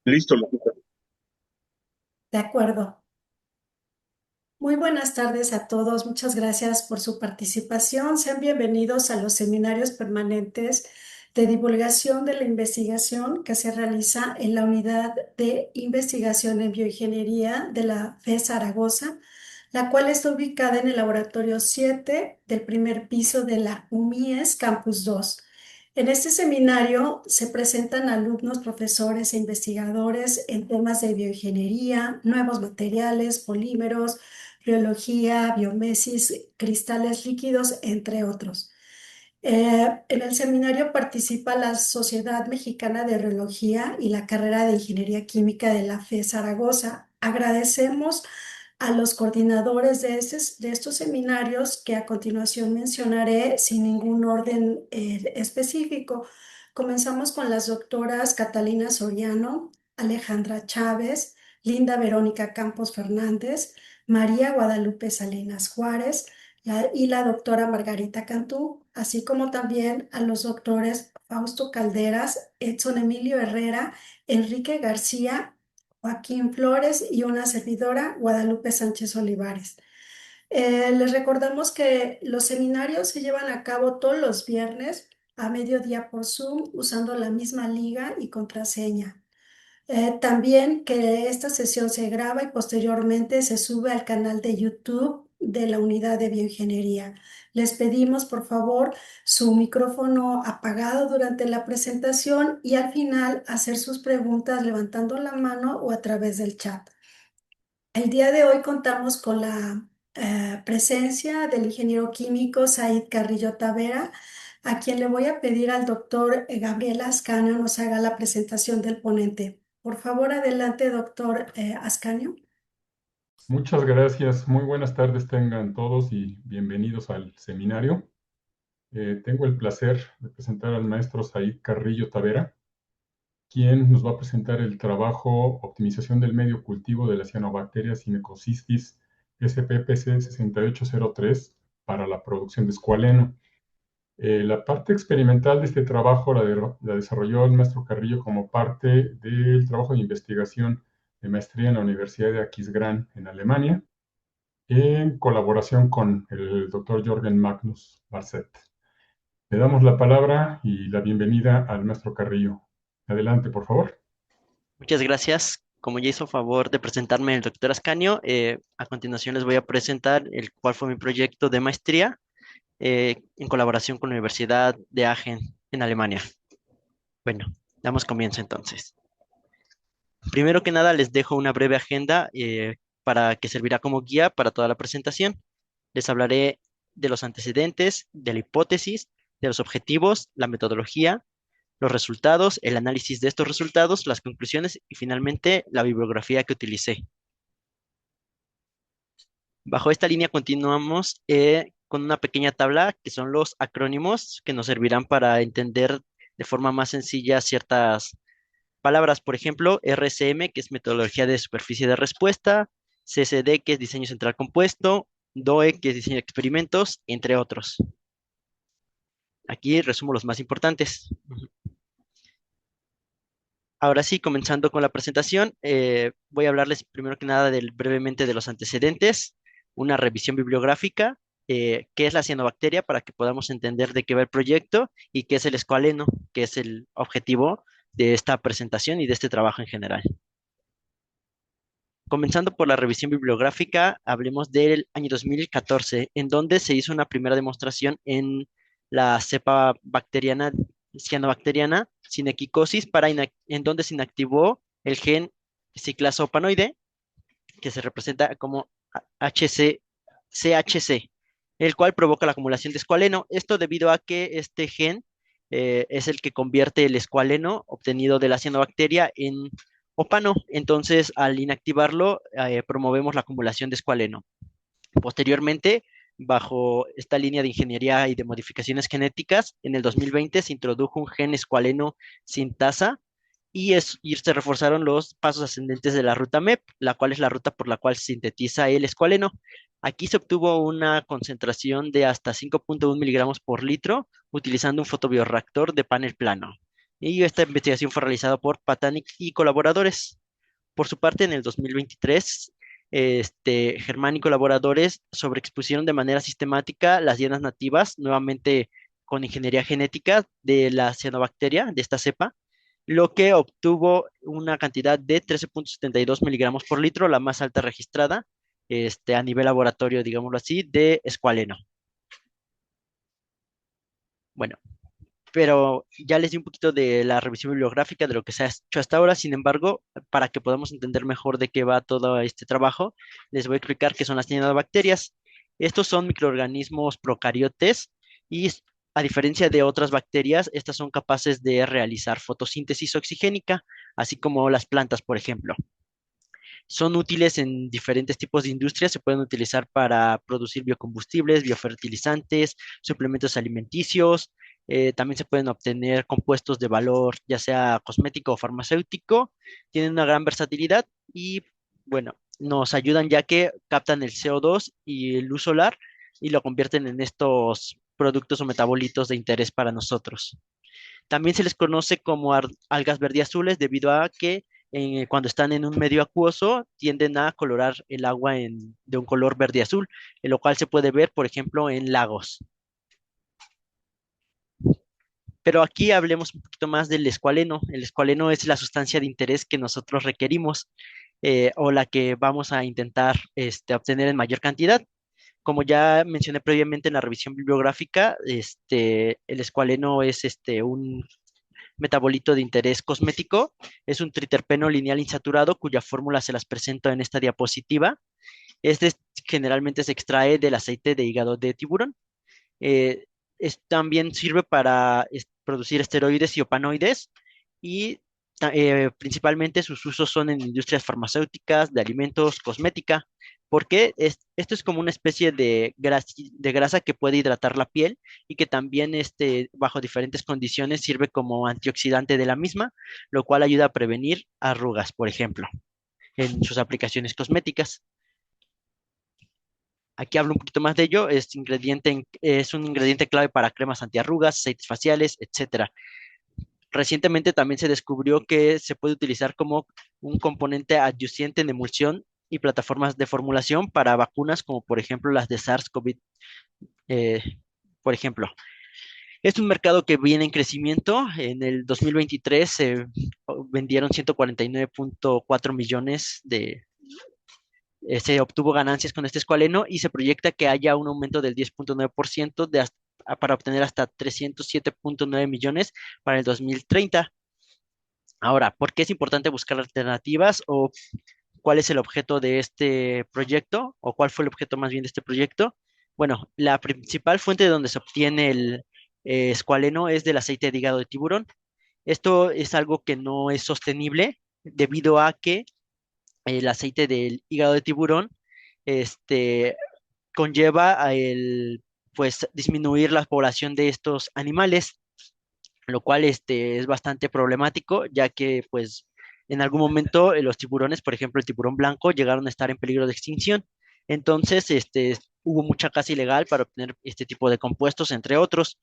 Listo, Lupita. De acuerdo. Muy buenas tardes a todos. Muchas gracias por su participación. Sean bienvenidos a los seminarios permanentes de divulgación de la investigación que se realiza en la Unidad de Investigación en Bioingeniería de la FE Zaragoza, la cual está ubicada en el Laboratorio 7 del primer piso de la UMIES Campus 2. En este seminario se presentan alumnos, profesores e investigadores en temas de bioingeniería, nuevos materiales, polímeros, biología, biomesis, cristales líquidos, entre otros. En el seminario participa la Sociedad Mexicana de Reología y la carrera de Ingeniería Química de la FE Zaragoza. Agradecemos a los coordinadores de estos seminarios que a continuación mencionaré sin ningún orden específico. Comenzamos con las doctoras Catalina Soriano, Alejandra Chávez, Linda Verónica Campos Fernández, María Guadalupe Salinas Juárez y la doctora Margarita Cantú, así como también a los doctores Fausto Calderas, Edson Emilio Herrera, Enrique García, Joaquín Flores y una servidora, Guadalupe Sánchez Olivares. Les recordamos que los seminarios se llevan a cabo todos los viernes a mediodía por Zoom usando la misma liga y contraseña. También que esta sesión se graba y posteriormente se sube al canal de YouTube de la Unidad de Bioingeniería. Les pedimos, por favor, su micrófono apagado durante la presentación y al final hacer sus preguntas levantando la mano o a través del chat. El día de hoy contamos con la presencia del ingeniero químico Said Carrillo Tavera, a quien le voy a pedir al doctor Gabriel Ascanio nos haga la presentación del ponente. Por favor, adelante, doctor Ascanio. Muchas gracias. Muy buenas tardes tengan todos y bienvenidos al seminario. Tengo el placer de presentar al maestro Said Carrillo Tavera, quien nos va a presentar el trabajo Optimización del medio cultivo de las cianobacterias Simecosistis SPPC 6803 para la producción de escualeno. La parte experimental de este trabajo la desarrolló el maestro Carrillo como parte del trabajo de investigación de maestría en la Universidad de Aquisgrán en Alemania, en colaboración con el doctor Jorgen Magnus Barset. Le damos la palabra y la bienvenida al maestro Carrillo. Adelante, por favor. Muchas gracias. Como ya hizo favor de presentarme el doctor Ascanio, a continuación les voy a presentar el cuál fue mi proyecto de maestría en colaboración con la Universidad de Aachen en Alemania. Bueno, damos comienzo entonces. Primero que nada, les dejo una breve agenda para que servirá como guía para toda la presentación. Les hablaré de los antecedentes, de la hipótesis, de los objetivos, la metodología, los resultados, el análisis de estos resultados, las conclusiones y finalmente la bibliografía que utilicé. Bajo esta línea continuamos con una pequeña tabla que son los acrónimos que nos servirán para entender de forma más sencilla ciertas palabras. Por ejemplo, RCM, que es metodología de superficie de respuesta, CCD, que es diseño central compuesto, DOE, que es diseño de experimentos, entre otros. Aquí resumo los más importantes. Ahora sí, comenzando con la presentación, voy a hablarles primero que nada brevemente de los antecedentes, una revisión bibliográfica, qué es la cianobacteria para que podamos entender de qué va el proyecto y qué es el escualeno, que es el objetivo de esta presentación y de este trabajo en general. Comenzando por la revisión bibliográfica, hablemos del año 2014, en donde se hizo una primera demostración en la cepa bacteriana, cianobacteriana, Sinequicosis, en donde se inactivó el gen ciclazopanoide, que se representa como CHC, el cual provoca la acumulación de escualeno. Esto debido a que este gen es el que convierte el escualeno obtenido de la cianobacteria en opano. Entonces, al inactivarlo, promovemos la acumulación de escualeno. Posteriormente, bajo esta línea de ingeniería y de modificaciones genéticas, en el 2020 se introdujo un gen escualeno sintasa y se reforzaron los pasos ascendentes de la ruta MEP, la cual es la ruta por la cual se sintetiza el escualeno. Aquí se obtuvo una concentración de hasta 5.1 miligramos por litro utilizando un fotobioreactor de panel plano. y esta investigación fue realizada por Patanic y colaboradores. Por su parte, en el 2023, Germán y colaboradores sobreexpusieron de manera sistemática las hienas nativas, nuevamente con ingeniería genética de la cianobacteria, de esta cepa, lo que obtuvo una cantidad de 13,72 miligramos por litro, la más alta registrada, a nivel laboratorio, digámoslo así, de escualeno. Bueno, pero ya les di un poquito de la revisión bibliográfica de lo que se ha hecho hasta ahora. Sin embargo, para que podamos entender mejor de qué va todo este trabajo, les voy a explicar qué son las cianobacterias. Estos son microorganismos procariotes y a diferencia de otras bacterias, estas son capaces de realizar fotosíntesis oxigénica, así como las plantas, por ejemplo. Son útiles en diferentes tipos de industrias, se pueden utilizar para producir biocombustibles, biofertilizantes, suplementos alimenticios, también se pueden obtener compuestos de valor, ya sea cosmético o farmacéutico, tienen una gran versatilidad y, bueno, nos ayudan ya que captan el CO2 y luz solar y lo convierten en estos productos o metabolitos de interés para nosotros. También se les conoce como algas verdiazules debido a que cuando están en un medio acuoso tienden a colorar el agua de un color verde azul, en lo cual se puede ver, por ejemplo, en lagos. Pero aquí hablemos un poquito más del escualeno. El escualeno es la sustancia de interés que nosotros requerimos o la que vamos a intentar obtener en mayor cantidad. Como ya mencioné previamente en la revisión bibliográfica, el escualeno es un metabolito de interés cosmético. Es un triterpeno lineal insaturado cuya fórmula se las presento en esta diapositiva. Este generalmente se extrae del aceite de hígado de tiburón. Eh, También sirve para producir esteroides y opanoides y principalmente sus usos son en industrias farmacéuticas, de alimentos, cosmética, porque esto es como una especie de grasa que puede hidratar la piel y que también bajo diferentes condiciones sirve como antioxidante de la misma, lo cual ayuda a prevenir arrugas, por ejemplo, en sus aplicaciones cosméticas. Aquí hablo un poquito más de ello. Es un ingrediente clave para cremas antiarrugas, aceites faciales, etcétera. Recientemente también se descubrió que se puede utilizar como un componente adyacente en emulsión y plataformas de formulación para vacunas, como por ejemplo las de SARS-CoV, eh, por ejemplo. Es un mercado que viene en crecimiento. En el 2023 se vendieron 149,4 millones se obtuvo ganancias con este escualeno y se proyecta que haya un aumento del 10,9% para obtener hasta 307,9 millones para el 2030. Ahora, ¿por qué es importante buscar alternativas o cuál es el objeto de este proyecto o cuál fue el objeto más bien de este proyecto? Bueno, la principal fuente de donde se obtiene el escualeno es del aceite de hígado de tiburón. Esto es algo que no es sostenible debido a que el aceite del hígado de tiburón este, conlleva pues, disminuir la población de estos animales, lo cual es bastante problemático, ya que, pues, en algún momento los tiburones, por ejemplo, el tiburón blanco, llegaron a estar en peligro de extinción. Entonces, hubo mucha caza ilegal para obtener este tipo de compuestos, entre otros.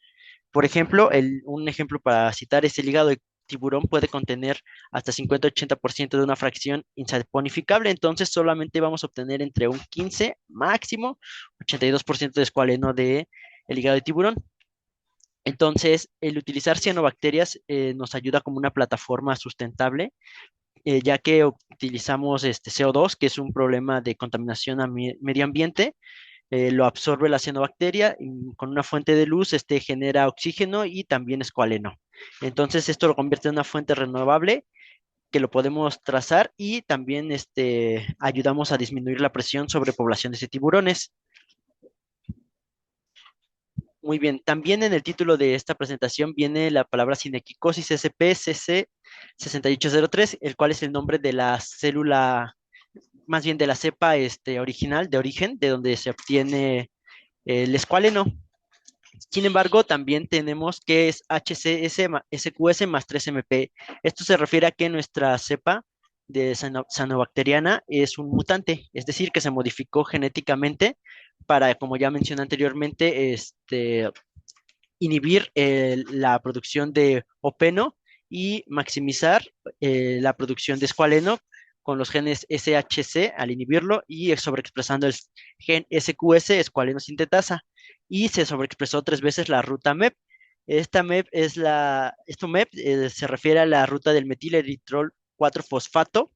Por ejemplo, un ejemplo para citar es el hígado de tiburón puede contener hasta 50-80% de una fracción insaponificable, entonces solamente vamos a obtener entre un 15 máximo 82% de escualeno de el hígado de tiburón. Entonces, el utilizar cianobacterias nos ayuda como una plataforma sustentable, ya que utilizamos este CO2, que es un problema de contaminación a medio ambiente, lo absorbe la cianobacteria y con una fuente de luz, genera oxígeno y también escualeno. Entonces, esto lo convierte en una fuente renovable que lo podemos trazar y también ayudamos a disminuir la presión sobre poblaciones de tiburones. Muy bien, también en el título de esta presentación viene la palabra sinequicosis SPCC 6803, el cual es el nombre de la célula, más bien de la cepa original, de origen, de donde se obtiene el escualeno. Sin embargo, también tenemos que es HCS SQS más 3MP. Esto se refiere a que nuestra cepa de cianobacteriana es un mutante, es decir, que se modificó genéticamente para, como ya mencioné anteriormente, inhibir la producción de openo y maximizar la producción de escualeno con los genes SHC al inhibirlo y sobreexpresando el gen SQS, escualeno sintetasa, y se sobreexpresó 3 veces la ruta MEP. Esto MEP se refiere a la ruta del metileritrol 4-fosfato,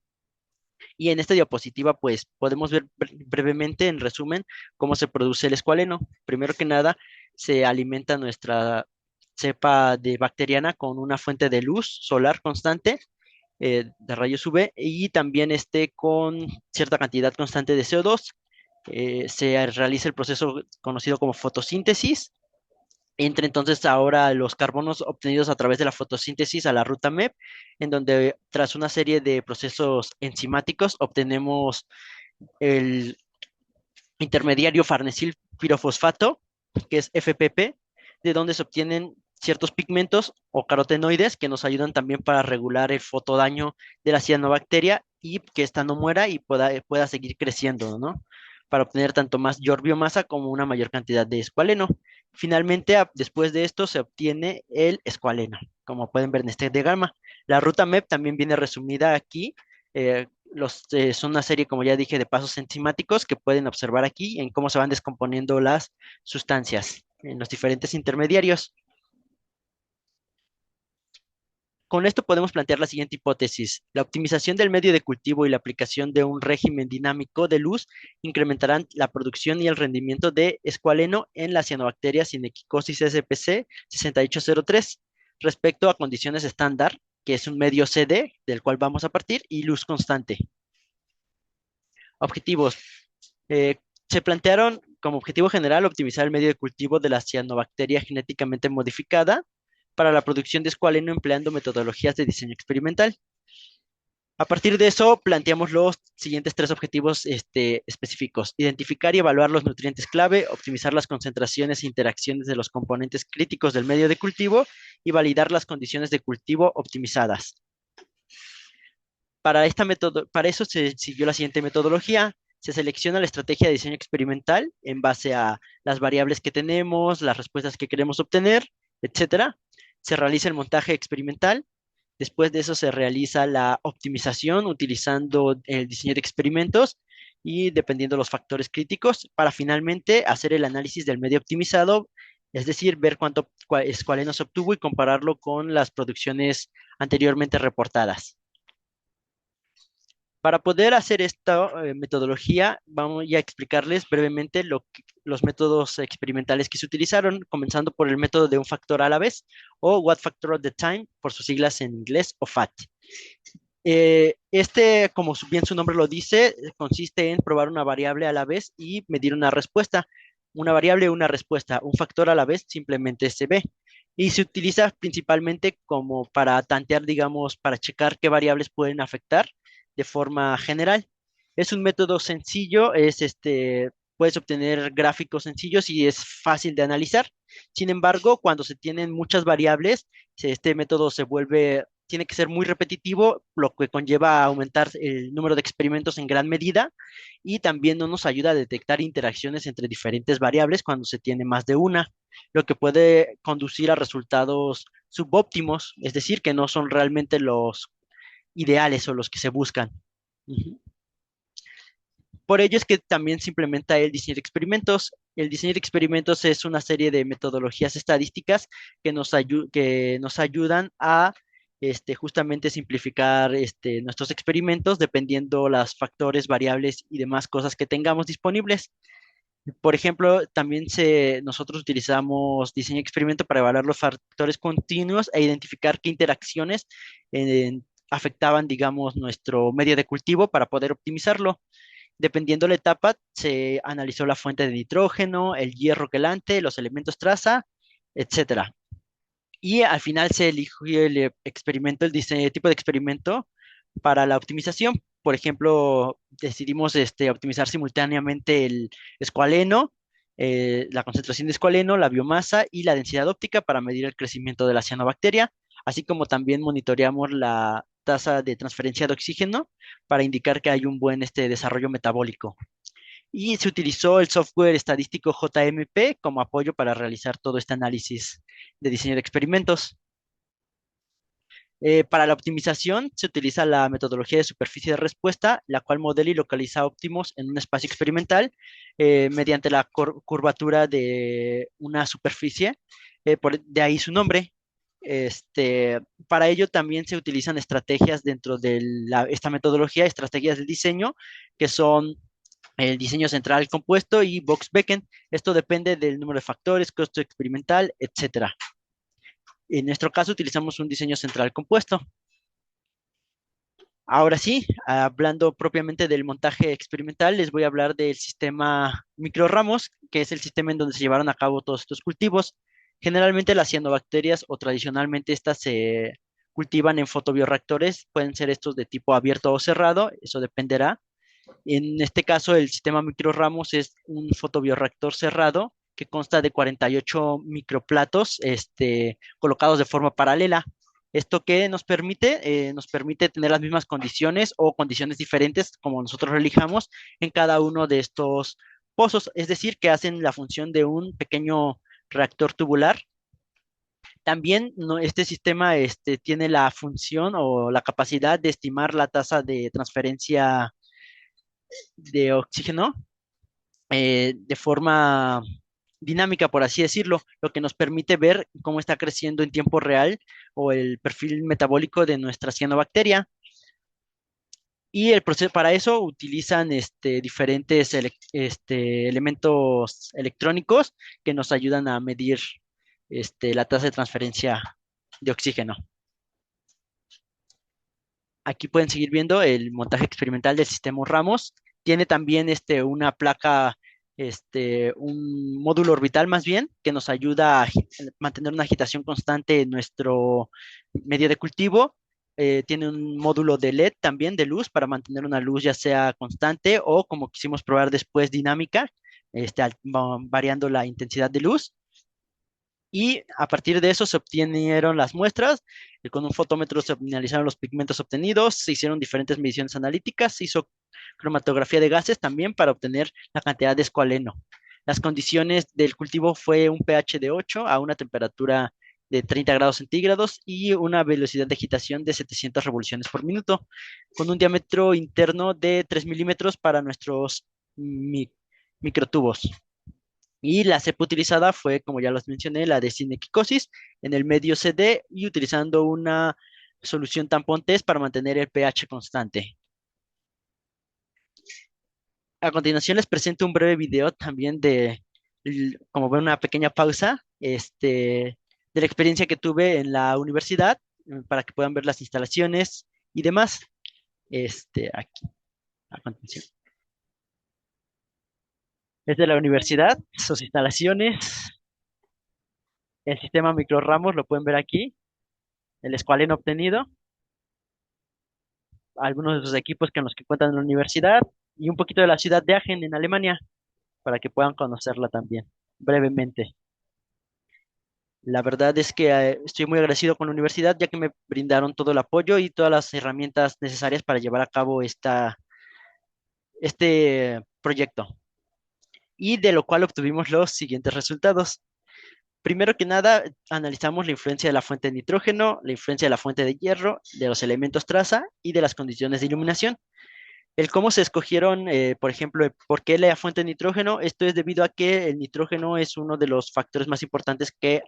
y en esta diapositiva pues podemos ver brevemente en resumen cómo se produce el escualeno. Primero que nada, se alimenta nuestra cepa de bacteriana con una fuente de luz solar constante de rayos UV y también con cierta cantidad constante de CO2. Se realiza el proceso conocido como fotosíntesis. Entra entonces ahora los carbonos obtenidos a través de la fotosíntesis a la ruta MEP, en donde tras una serie de procesos enzimáticos obtenemos el intermediario farnesil pirofosfato, que es FPP, de donde se obtienen ciertos pigmentos o carotenoides que nos ayudan también para regular el fotodaño de la cianobacteria y que ésta no muera y pueda seguir creciendo, ¿no? Para obtener tanto más biomasa como una mayor cantidad de escualeno. Finalmente, después de esto se obtiene el escualeno, como pueden ver en este diagrama. La ruta MEP también viene resumida aquí. Son una serie, como ya dije, de pasos enzimáticos que pueden observar aquí en cómo se van descomponiendo las sustancias en los diferentes intermediarios. Con esto podemos plantear la siguiente hipótesis. La optimización del medio de cultivo y la aplicación de un régimen dinámico de luz incrementarán la producción y el rendimiento de escualeno en la cianobacteria Sinequicosis SPC 6803 respecto a condiciones estándar, que es un medio CD del cual vamos a partir, y luz constante. Objetivos. Se plantearon como objetivo general optimizar el medio de cultivo de la cianobacteria genéticamente modificada para la producción de escualeno empleando metodologías de diseño experimental. A partir de eso, planteamos los siguientes 3 objetivos específicos. Identificar y evaluar los nutrientes clave, optimizar las concentraciones e interacciones de los componentes críticos del medio de cultivo y validar las condiciones de cultivo optimizadas. Para eso se siguió la siguiente metodología. Se selecciona la estrategia de diseño experimental en base a las variables que tenemos, las respuestas que queremos obtener, etcétera. Se realiza el montaje experimental. Después de eso se realiza la optimización utilizando el diseño de experimentos y dependiendo de los factores críticos para finalmente hacer el análisis del medio optimizado, es decir, ver cuánto escualeno se obtuvo y compararlo con las producciones anteriormente reportadas. Para poder hacer esta metodología, vamos a explicarles brevemente los métodos experimentales que se utilizaron, comenzando por el método de un factor a la vez, o One Factor at a Time, por sus siglas en inglés, o FAT. Como bien su nombre lo dice, consiste en probar una variable a la vez y medir una respuesta. Una variable, una respuesta. Un factor a la vez simplemente se ve. Y se utiliza principalmente como para tantear, digamos, para checar qué variables pueden afectar de forma general. Es un método sencillo, puedes obtener gráficos sencillos y es fácil de analizar. Sin embargo, cuando se tienen muchas variables, este método tiene que ser muy repetitivo, lo que conlleva a aumentar el número de experimentos en gran medida y también no nos ayuda a detectar interacciones entre diferentes variables cuando se tiene más de una, lo que puede conducir a resultados subóptimos, es decir, que no son realmente los ideales o los que se buscan. Ujú. Por ello es que también se implementa el diseño de experimentos. El diseño de experimentos es una serie de metodologías estadísticas que nos ayudan a justamente simplificar nuestros experimentos dependiendo los factores, variables y demás cosas que tengamos disponibles. Por ejemplo, también nosotros utilizamos diseño de experimento para evaluar los factores continuos e identificar qué interacciones afectaban, digamos, nuestro medio de cultivo para poder optimizarlo. Dependiendo la etapa, se analizó la fuente de nitrógeno, el hierro quelante, los elementos traza, etcétera. Y al final se eligió el tipo de experimento para la optimización. Por ejemplo, decidimos optimizar simultáneamente el escualeno, la concentración de escualeno, la biomasa y la densidad óptica para medir el crecimiento de la cianobacteria, así como también monitoreamos la tasa de transferencia de oxígeno para indicar que hay un buen desarrollo metabólico. Y se utilizó el software estadístico JMP como apoyo para realizar todo este análisis de diseño de experimentos. Para la optimización se utiliza la metodología de superficie de respuesta, la cual modela y localiza óptimos en un espacio experimental mediante la curvatura de una superficie, de ahí su nombre. Para ello también se utilizan estrategias dentro de esta metodología, estrategias de diseño, que son el diseño central compuesto y box backend. Esto depende del número de factores, costo experimental, etcétera. En nuestro caso utilizamos un diseño central compuesto. Ahora sí, hablando propiamente del montaje experimental, les voy a hablar del sistema microramos, que es el sistema en donde se llevaron a cabo todos estos cultivos. Generalmente las cianobacterias o tradicionalmente estas se cultivan en fotobioreactores, pueden ser estos de tipo abierto o cerrado, eso dependerá. En este caso, el sistema microramos es un fotobioreactor cerrado que consta de 48 microplatos colocados de forma paralela. ¿Esto qué nos permite? Nos permite tener las mismas condiciones o condiciones diferentes, como nosotros lo elijamos, en cada uno de estos pozos, es decir, que hacen la función de un pequeño reactor tubular. También este sistema tiene la función o la capacidad de estimar la tasa de transferencia de oxígeno de forma dinámica, por así decirlo, lo que nos permite ver cómo está creciendo en tiempo real o el perfil metabólico de nuestra cianobacteria. Y el proceso para eso utilizan diferentes elementos electrónicos que nos ayudan a medir la tasa de transferencia de oxígeno. Aquí pueden seguir viendo el montaje experimental del sistema Ramos. Tiene también una placa, un módulo orbital más bien, que nos ayuda a mantener una agitación constante en nuestro medio de cultivo. Tiene un módulo de LED también de luz para mantener una luz ya sea constante o como quisimos probar después dinámica, variando la intensidad de luz. Y a partir de eso se obtenieron las muestras, y con un fotómetro se analizaron los pigmentos obtenidos, se hicieron diferentes mediciones analíticas, se hizo cromatografía de gases también para obtener la cantidad de escualeno. Las condiciones del cultivo fue un pH de 8 a una temperatura de 30 grados centígrados y una velocidad de agitación de 700 revoluciones por minuto, con un diámetro interno de 3 milímetros para nuestros microtubos. Y la cepa utilizada fue, como ya los mencioné, la de cinequicosis en el medio CD y utilizando una solución tampón test para mantener el pH constante. A continuación les presento un breve video también como ven, una pequeña pausa, de la experiencia que tuve en la universidad, para que puedan ver las instalaciones y demás. Aquí, a continuación. Es de la universidad, sus instalaciones, el sistema microramos, lo pueden ver aquí, el escualeno obtenido, algunos de sus equipos con los que cuentan en la universidad y un poquito de la ciudad de Aachen en Alemania para que puedan conocerla también brevemente. La verdad es que estoy muy agradecido con la universidad ya que me brindaron todo el apoyo y todas las herramientas necesarias para llevar a cabo este proyecto y de lo cual obtuvimos los siguientes resultados. Primero que nada, analizamos la influencia de la fuente de nitrógeno, la influencia de la fuente de hierro, de los elementos traza y de las condiciones de iluminación. El cómo se escogieron, por ejemplo, por qué la fuente de nitrógeno, esto es debido a que el nitrógeno es uno de los factores más importantes que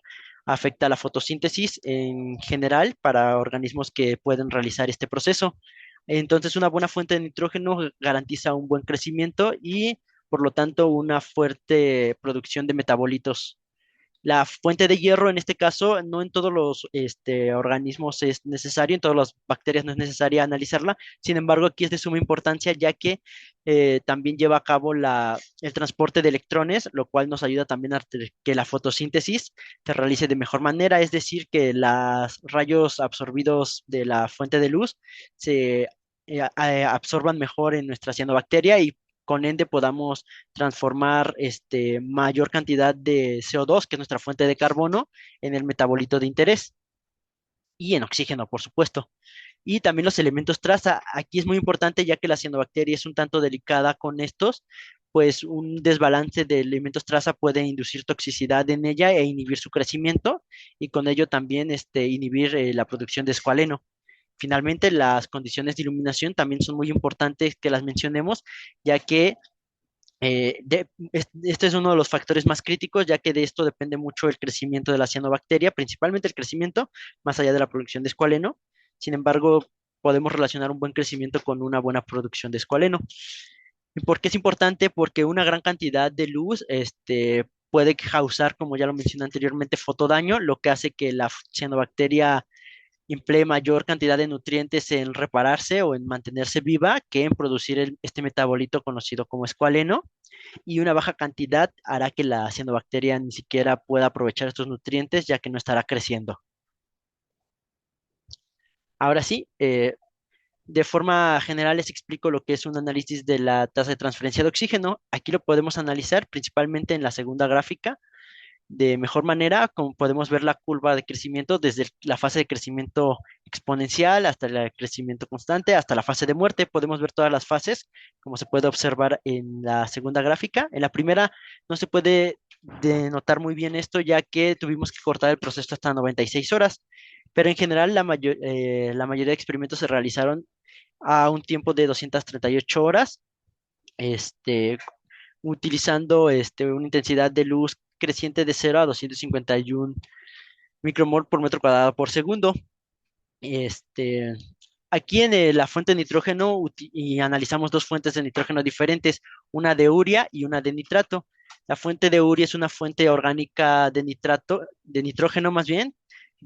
afecta a la fotosíntesis en general para organismos que pueden realizar este proceso. Entonces, una buena fuente de nitrógeno garantiza un buen crecimiento y, por lo tanto, una fuerte producción de metabolitos. La fuente de hierro, en este caso, no en todos los organismos es necesario, en todas las bacterias no es necesaria analizarla. Sin embargo, aquí es de suma importancia ya que también lleva a cabo el transporte de electrones, lo cual nos ayuda también a que la fotosíntesis se realice de mejor manera, es decir, que los rayos absorbidos de la fuente de luz se absorban mejor en nuestra cianobacteria y con ende podamos transformar mayor cantidad de CO2, que es nuestra fuente de carbono, en el metabolito de interés y en oxígeno, por supuesto. Y también los elementos traza. Aquí es muy importante ya que la cianobacteria es un tanto delicada con estos, pues un desbalance de elementos traza puede inducir toxicidad en ella e inhibir su crecimiento y con ello también inhibir la producción de escualeno. Finalmente, las condiciones de iluminación también son muy importantes que las mencionemos, ya que este es uno de los factores más críticos, ya que de esto depende mucho el crecimiento de la cianobacteria, principalmente el crecimiento, más allá de la producción de escualeno. Sin embargo, podemos relacionar un buen crecimiento con una buena producción de escualeno. ¿Y por qué es importante? Porque una gran cantidad de luz, puede causar, como ya lo mencioné anteriormente, fotodaño, lo que hace que la cianobacteria emplee mayor cantidad de nutrientes en repararse o en mantenerse viva que en producir este metabolito conocido como escualeno, y una baja cantidad hará que la cianobacteria ni siquiera pueda aprovechar estos nutrientes ya que no estará creciendo. Ahora sí, de forma general les explico lo que es un análisis de la tasa de transferencia de oxígeno. Aquí lo podemos analizar principalmente en la segunda gráfica. De mejor manera, como podemos ver la curva de crecimiento desde la fase de crecimiento exponencial hasta el crecimiento constante, hasta la fase de muerte. Podemos ver todas las fases, como se puede observar en la segunda gráfica. En la primera no se puede denotar muy bien esto, ya que tuvimos que cortar el proceso hasta 96 horas, pero en general la mayoría de experimentos se realizaron a un tiempo de 238 horas. Este, Utilizando una intensidad de luz creciente de 0 a 251 micromol por metro cuadrado por segundo. Este, Aquí en la fuente de nitrógeno y analizamos dos fuentes de nitrógeno diferentes, una de urea y una de nitrato. La fuente de urea es una fuente orgánica de nitrato, de nitrógeno más bien,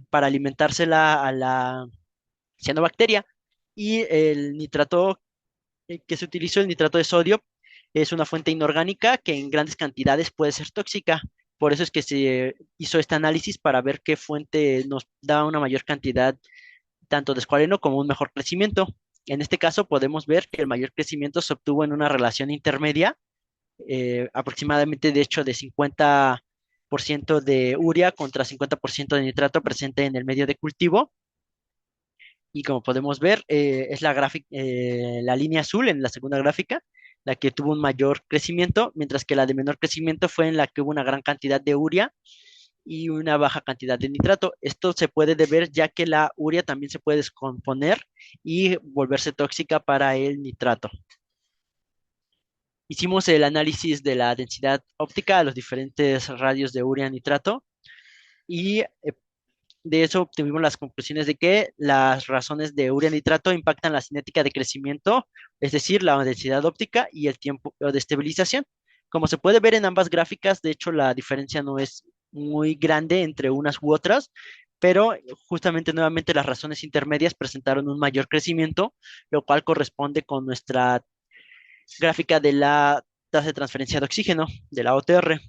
para alimentársela a la cianobacteria. Y el nitrato que se utilizó, el nitrato de sodio, es una fuente inorgánica que en grandes cantidades puede ser tóxica. Por eso es que se hizo este análisis para ver qué fuente nos da una mayor cantidad tanto de escualeno como un mejor crecimiento. En este caso podemos ver que el mayor crecimiento se obtuvo en una relación intermedia, aproximadamente de hecho de 50% de urea contra 50% de nitrato presente en el medio de cultivo. Y como podemos ver, es la línea azul en la segunda gráfica, la que tuvo un mayor crecimiento, mientras que la de menor crecimiento fue en la que hubo una gran cantidad de urea y una baja cantidad de nitrato. Esto se puede deber ya que la urea también se puede descomponer y volverse tóxica para el nitrato. Hicimos el análisis de la densidad óptica a los diferentes radios de urea nitrato y de eso obtuvimos las conclusiones de que las razones de urea nitrato impactan la cinética de crecimiento, es decir, la densidad óptica y el tiempo de estabilización. Como se puede ver en ambas gráficas, de hecho la diferencia no es muy grande entre unas u otras, pero justamente nuevamente las razones intermedias presentaron un mayor crecimiento, lo cual corresponde con nuestra gráfica de la tasa de transferencia de oxígeno, de la OTR.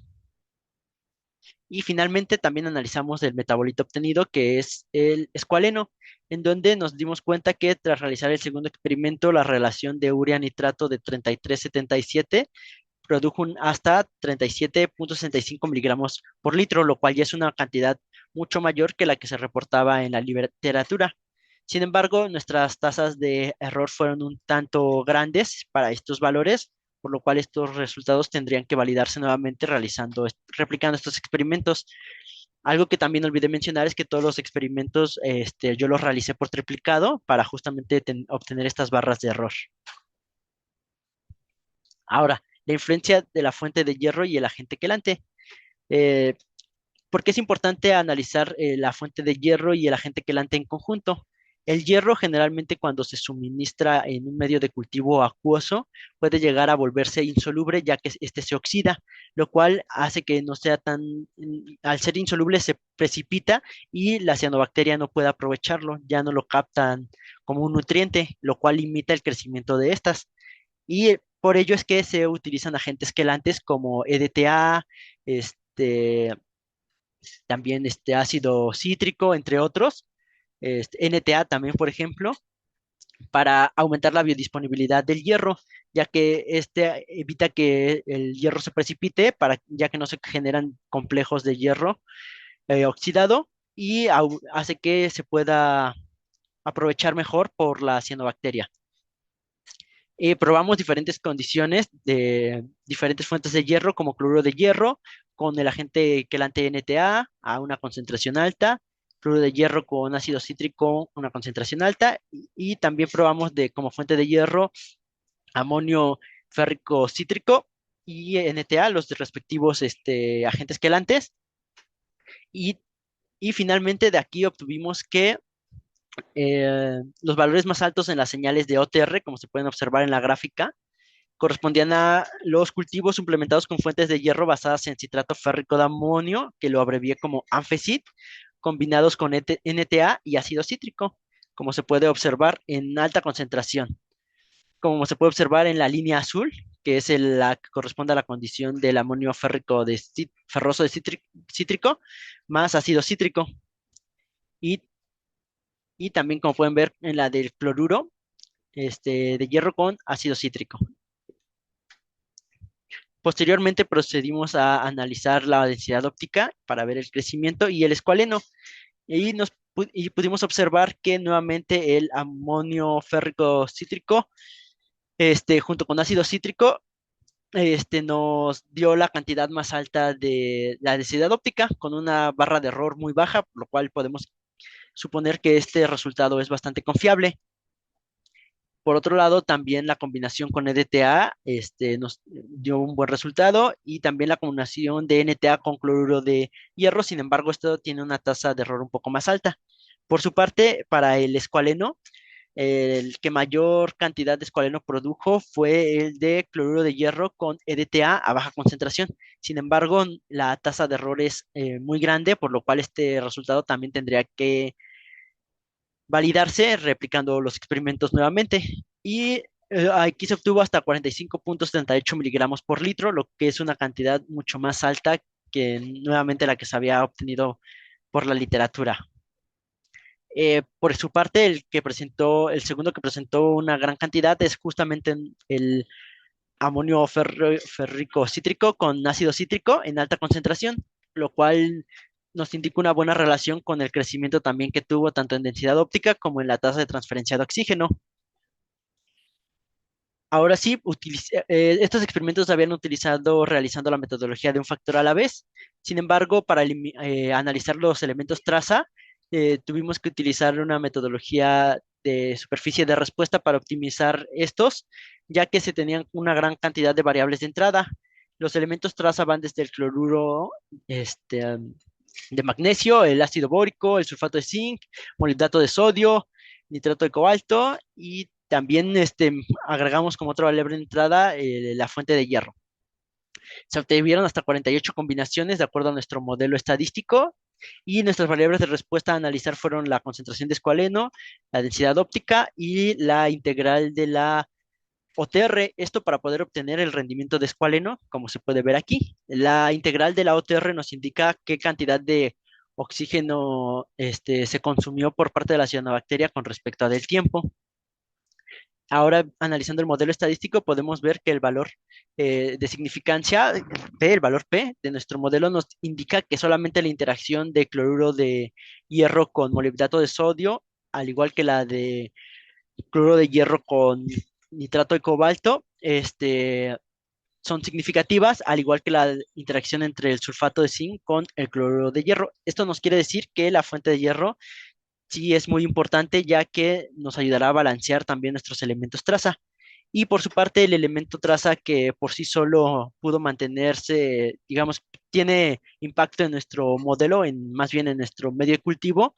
Y finalmente también analizamos el metabolito obtenido, que es el escualeno, en donde nos dimos cuenta que tras realizar el segundo experimento, la relación de urea-nitrato de 33,77 produjo hasta 37,65 miligramos por litro, lo cual ya es una cantidad mucho mayor que la que se reportaba en la literatura. Sin embargo, nuestras tasas de error fueron un tanto grandes para estos valores, por lo cual estos resultados tendrían que validarse nuevamente replicando estos experimentos. Algo que también olvidé mencionar es que todos los experimentos, yo los realicé por triplicado para justamente obtener estas barras de error. Ahora, la influencia de la fuente de hierro y el agente quelante. Eh, ¿Por qué es importante analizar la fuente de hierro y el agente quelante en conjunto? El hierro generalmente cuando se suministra en un medio de cultivo acuoso puede llegar a volverse insoluble ya que este se oxida, lo cual hace que no sea al ser insoluble se precipita y la cianobacteria no puede aprovecharlo, ya no lo captan como un nutriente, lo cual limita el crecimiento de estas. Y por ello es que se utilizan agentes quelantes como EDTA, este, también ácido cítrico, entre otros, NTA también, por ejemplo, para aumentar la biodisponibilidad del hierro, ya que este evita que el hierro se precipite, ya que no se generan complejos de hierro oxidado y hace que se pueda aprovechar mejor por la cianobacteria. Probamos diferentes condiciones de diferentes fuentes de hierro, como cloruro de hierro, con el agente quelante NTA a una concentración alta, cloruro de hierro con ácido cítrico a una concentración alta, y también probamos como fuente de hierro amonio férrico cítrico y NTA, los respectivos agentes quelantes. Y, y finalmente de aquí obtuvimos que los valores más altos en las señales de OTR, como se pueden observar en la gráfica, correspondían a los cultivos suplementados con fuentes de hierro basadas en citrato férrico de amonio, que lo abrevié como ANFECID, combinados con NTA y ácido cítrico, como se puede observar en alta concentración. Como se puede observar en la línea azul, que es la que corresponde a la condición del amonio férrico ferroso de cítrico, más ácido cítrico. Y, y también, como pueden ver, en la del cloruro de hierro con ácido cítrico. Posteriormente procedimos a analizar la densidad óptica para ver el crecimiento y el escualeno, y pudimos observar que nuevamente el amonio férrico cítrico, junto con ácido cítrico, nos dio la cantidad más alta de la densidad óptica con una barra de error muy baja, por lo cual podemos suponer que este resultado es bastante confiable. Por otro lado, también la combinación con EDTA nos dio un buen resultado, y también la combinación de NTA con cloruro de hierro. Sin embargo, esto tiene una tasa de error un poco más alta. Por su parte, para el escualeno, el que mayor cantidad de escualeno produjo fue el de cloruro de hierro con EDTA a baja concentración. Sin embargo, la tasa de error es muy grande, por lo cual este resultado también tendría que validarse replicando los experimentos nuevamente. Y aquí se obtuvo hasta 45,78 miligramos por litro, lo que es una cantidad mucho más alta que nuevamente la que se había obtenido por la literatura. Por su parte, el segundo que presentó una gran cantidad es justamente el amonio férrico cítrico con ácido cítrico en alta concentración, lo cual nos indica una buena relación con el crecimiento también que tuvo tanto en densidad óptica como en la tasa de transferencia de oxígeno. Ahora sí, estos experimentos habían utilizado realizando la metodología de un factor a la vez. Sin embargo, para analizar los elementos traza, tuvimos que utilizar una metodología de superficie de respuesta para optimizar estos, ya que se tenían una gran cantidad de variables de entrada. Los elementos traza van desde el cloruro de magnesio, el ácido bórico, el sulfato de zinc, molibdato de sodio, nitrato de cobalto, y también agregamos como otra variable de entrada la fuente de hierro. Se obtuvieron hasta 48 combinaciones de acuerdo a nuestro modelo estadístico, y nuestras variables de respuesta a analizar fueron la concentración de escualeno, la densidad óptica y la integral de la OTR. Esto para poder obtener el rendimiento de escualeno, como se puede ver aquí. La integral de la OTR nos indica qué cantidad de oxígeno se consumió por parte de la cianobacteria con respecto a del tiempo. Ahora, analizando el modelo estadístico, podemos ver que el valor de significancia, P, el valor P de nuestro modelo, nos indica que solamente la interacción de cloruro de hierro con molibdato de sodio, al igual que la de cloruro de hierro con nitrato de cobalto, son significativas, al igual que la interacción entre el sulfato de zinc con el cloruro de hierro. Esto nos quiere decir que la fuente de hierro sí es muy importante, ya que nos ayudará a balancear también nuestros elementos traza. Y por su parte, el elemento traza que por sí solo pudo mantenerse, digamos, tiene impacto en nuestro modelo, más bien en nuestro medio de cultivo,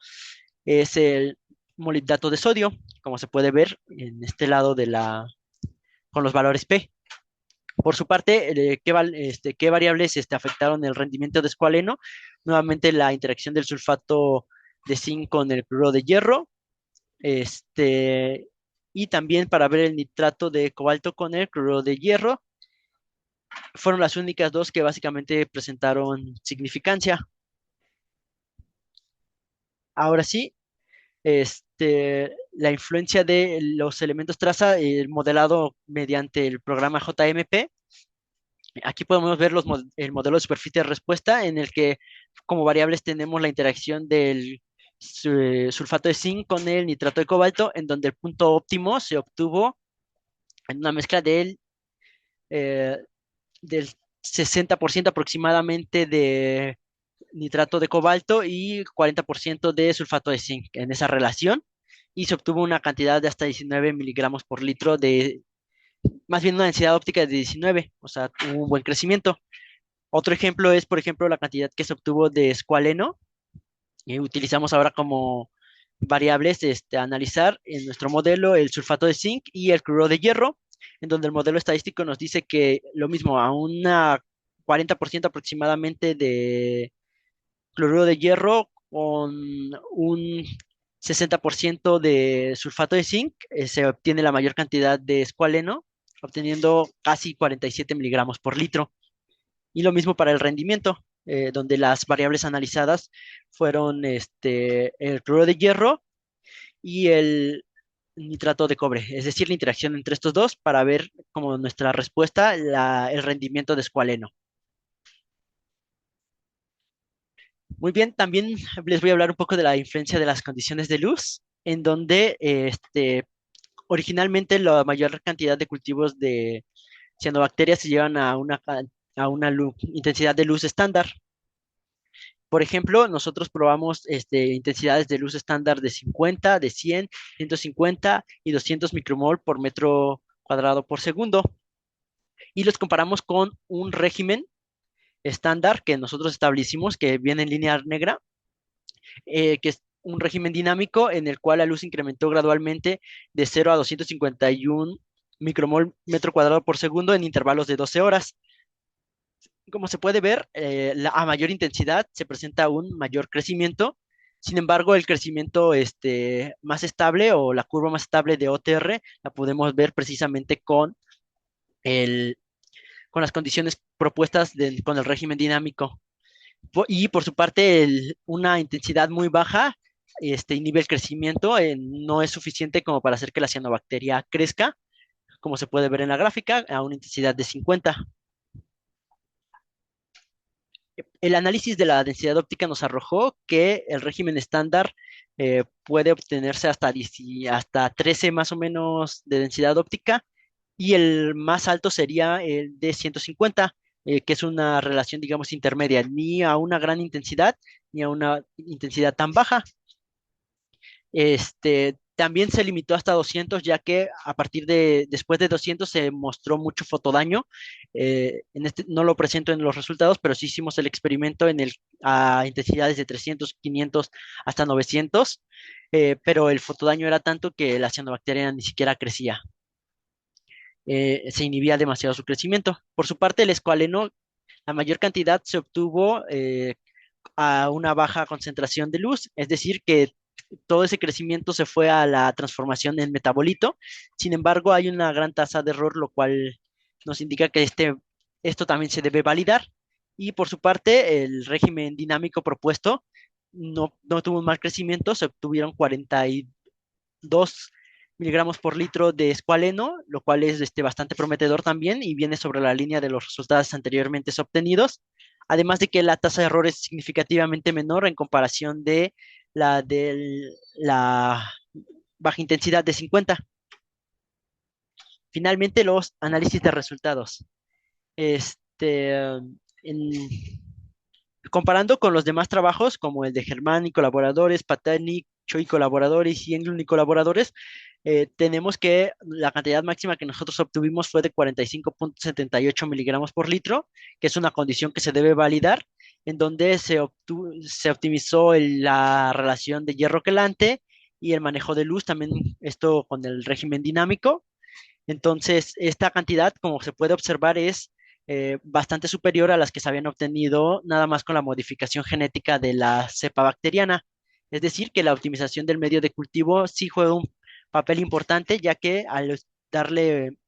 es el molibdato de sodio, como se puede ver en este lado con los valores P. Por su parte, ¿qué variables afectaron el rendimiento de escualeno? Nuevamente la interacción del sulfato de zinc con el cloruro de hierro, este, y también para ver el nitrato de cobalto con el cloruro de hierro. Fueron las únicas dos que básicamente presentaron significancia. Ahora sí, la influencia de los elementos traza, el modelado mediante el programa JMP. Aquí podemos ver el modelo de superficie de respuesta, en el que como variables tenemos la interacción del sulfato de zinc con el nitrato de cobalto, en donde el punto óptimo se obtuvo en una mezcla eh, del 60% aproximadamente de nitrato de cobalto y 40% de sulfato de zinc en esa relación, y se obtuvo una cantidad de hasta 19 miligramos por litro de, más bien una densidad óptica de 19, o sea, tuvo un buen crecimiento. Otro ejemplo es, por ejemplo, la cantidad que se obtuvo de escualeno, y utilizamos ahora como variables a analizar en nuestro modelo el sulfato de zinc y el cloruro de hierro, en donde el modelo estadístico nos dice que lo mismo, a una 40% aproximadamente de cloruro de hierro con un 60% de sulfato de zinc, se obtiene la mayor cantidad de escualeno, obteniendo casi 47 miligramos por litro. Y lo mismo para el rendimiento, donde las variables analizadas fueron el cloruro de hierro y el nitrato de cobre, es decir, la interacción entre estos dos para ver como nuestra respuesta, el rendimiento de escualeno. Muy bien, también les voy a hablar un poco de la influencia de las condiciones de luz, en donde originalmente la mayor cantidad de cultivos de cianobacterias se llevan a una intensidad de luz estándar. Por ejemplo, nosotros probamos intensidades de luz estándar de 50, de 100, 150 y 200 micromol por metro cuadrado por segundo, y los comparamos con un régimen estándar que nosotros establecimos, que viene en línea negra, que es un régimen dinámico en el cual la luz incrementó gradualmente de 0 a 251 micromol metro cuadrado por segundo en intervalos de 12 horas. Como se puede ver, a mayor intensidad se presenta un mayor crecimiento. Sin embargo, el crecimiento más estable, o la curva más estable de OTR, la podemos ver precisamente el, con las condiciones propuestas con el régimen dinámico. Y por su parte, una intensidad muy baja y nivel crecimiento no es suficiente como para hacer que la cianobacteria crezca, como se puede ver en la gráfica, a una intensidad de 50. El análisis de la densidad óptica nos arrojó que el régimen estándar puede obtenerse hasta 13 más o menos de densidad óptica, y el más alto sería el de 150, que es una relación, digamos, intermedia, ni a una gran intensidad ni a una intensidad tan baja. También se limitó hasta 200, ya que después de 200 se mostró mucho fotodaño. No lo presento en los resultados, pero sí hicimos el experimento a intensidades de 300, 500 hasta 900, pero el fotodaño era tanto que la cianobacteria ni siquiera crecía. Se inhibía demasiado su crecimiento. Por su parte, el escualeno, la mayor cantidad se obtuvo a una baja concentración de luz, es decir, que todo ese crecimiento se fue a la transformación en metabolito. Sin embargo, hay una gran tasa de error, lo cual nos indica que esto también se debe validar. Y por su parte, el régimen dinámico propuesto no tuvo un mal crecimiento, se obtuvieron 42 miligramos por litro de escualeno, lo cual es bastante prometedor también y viene sobre la línea de los resultados anteriormente obtenidos, además de que la tasa de error es significativamente menor en comparación de la baja intensidad de 50. Finalmente, los análisis de resultados. En, Comparando con los demás trabajos, como el de Germán y colaboradores, Patani, Choi y colaboradores y Englund y colaboradores, tenemos que la cantidad máxima que nosotros obtuvimos fue de 45,78 miligramos por litro, que es una condición que se debe validar, en donde se optimizó la relación de hierro quelante y el manejo de luz, también esto con el régimen dinámico. Entonces, esta cantidad, como se puede observar, es bastante superior a las que se habían obtenido nada más con la modificación genética de la cepa bacteriana. Es decir, que la optimización del medio de cultivo sí juega un papel importante, ya que al darle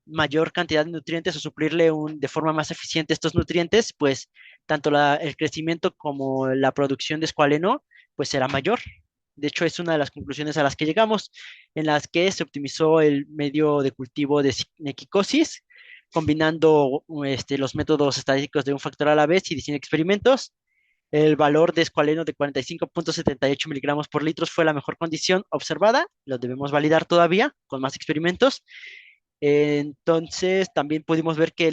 mayor cantidad de nutrientes o suplirle de forma más eficiente estos nutrientes, pues tanto el crecimiento como la producción de escualeno, pues será mayor. De hecho, es una de las conclusiones a las que llegamos, en las que se optimizó el medio de cultivo de equicosis, combinando los métodos estadísticos de un factor a la vez y diseño de experimentos. El valor de escualeno de 45,78 miligramos por litro fue la mejor condición observada, lo debemos validar todavía con más experimentos. Entonces, también pudimos ver que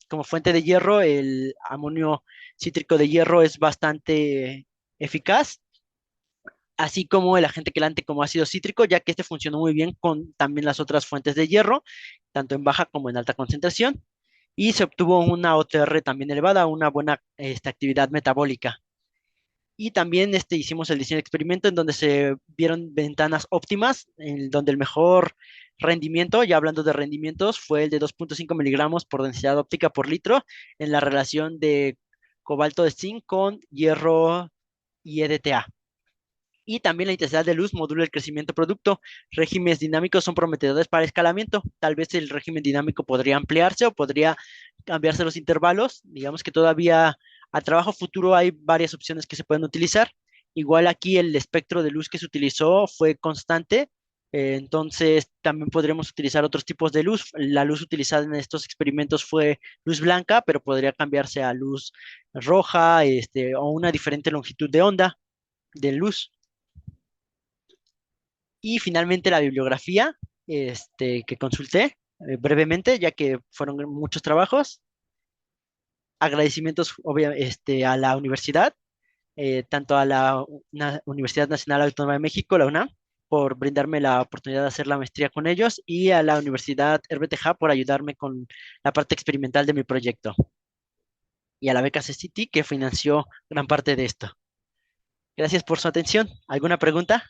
como fuente de hierro, el amonio cítrico de hierro es bastante eficaz, así como el agente quelante como ácido cítrico, ya que este funcionó muy bien con también las otras fuentes de hierro, tanto en baja como en alta concentración, y se obtuvo una OTR también elevada, una buena actividad metabólica. Y también hicimos el diseño de experimento en donde se vieron ventanas óptimas, en donde el mejor rendimiento, ya hablando de rendimientos, fue el de 2.5 miligramos por densidad óptica por litro en la relación de cobalto de zinc con hierro y EDTA. Y también la intensidad de luz modula el crecimiento producto. Regímenes dinámicos son prometedores para escalamiento. Tal vez el régimen dinámico podría ampliarse o podría cambiarse los intervalos. Digamos que todavía a trabajo futuro hay varias opciones que se pueden utilizar. Igual aquí el espectro de luz que se utilizó fue constante, entonces también podremos utilizar otros tipos de luz. La luz utilizada en estos experimentos fue luz blanca, pero podría cambiarse a luz roja, o una diferente longitud de onda de luz. Y finalmente la bibliografía, que consulté brevemente, ya que fueron muchos trabajos. Agradecimientos a la universidad, tanto a la Universidad Nacional Autónoma de México, la UNAM, por brindarme la oportunidad de hacer la maestría con ellos, y a la Universidad RBTJ por ayudarme con la parte experimental de mi proyecto, y a la beca CCT que financió gran parte de esto. Gracias por su atención. ¿Alguna pregunta?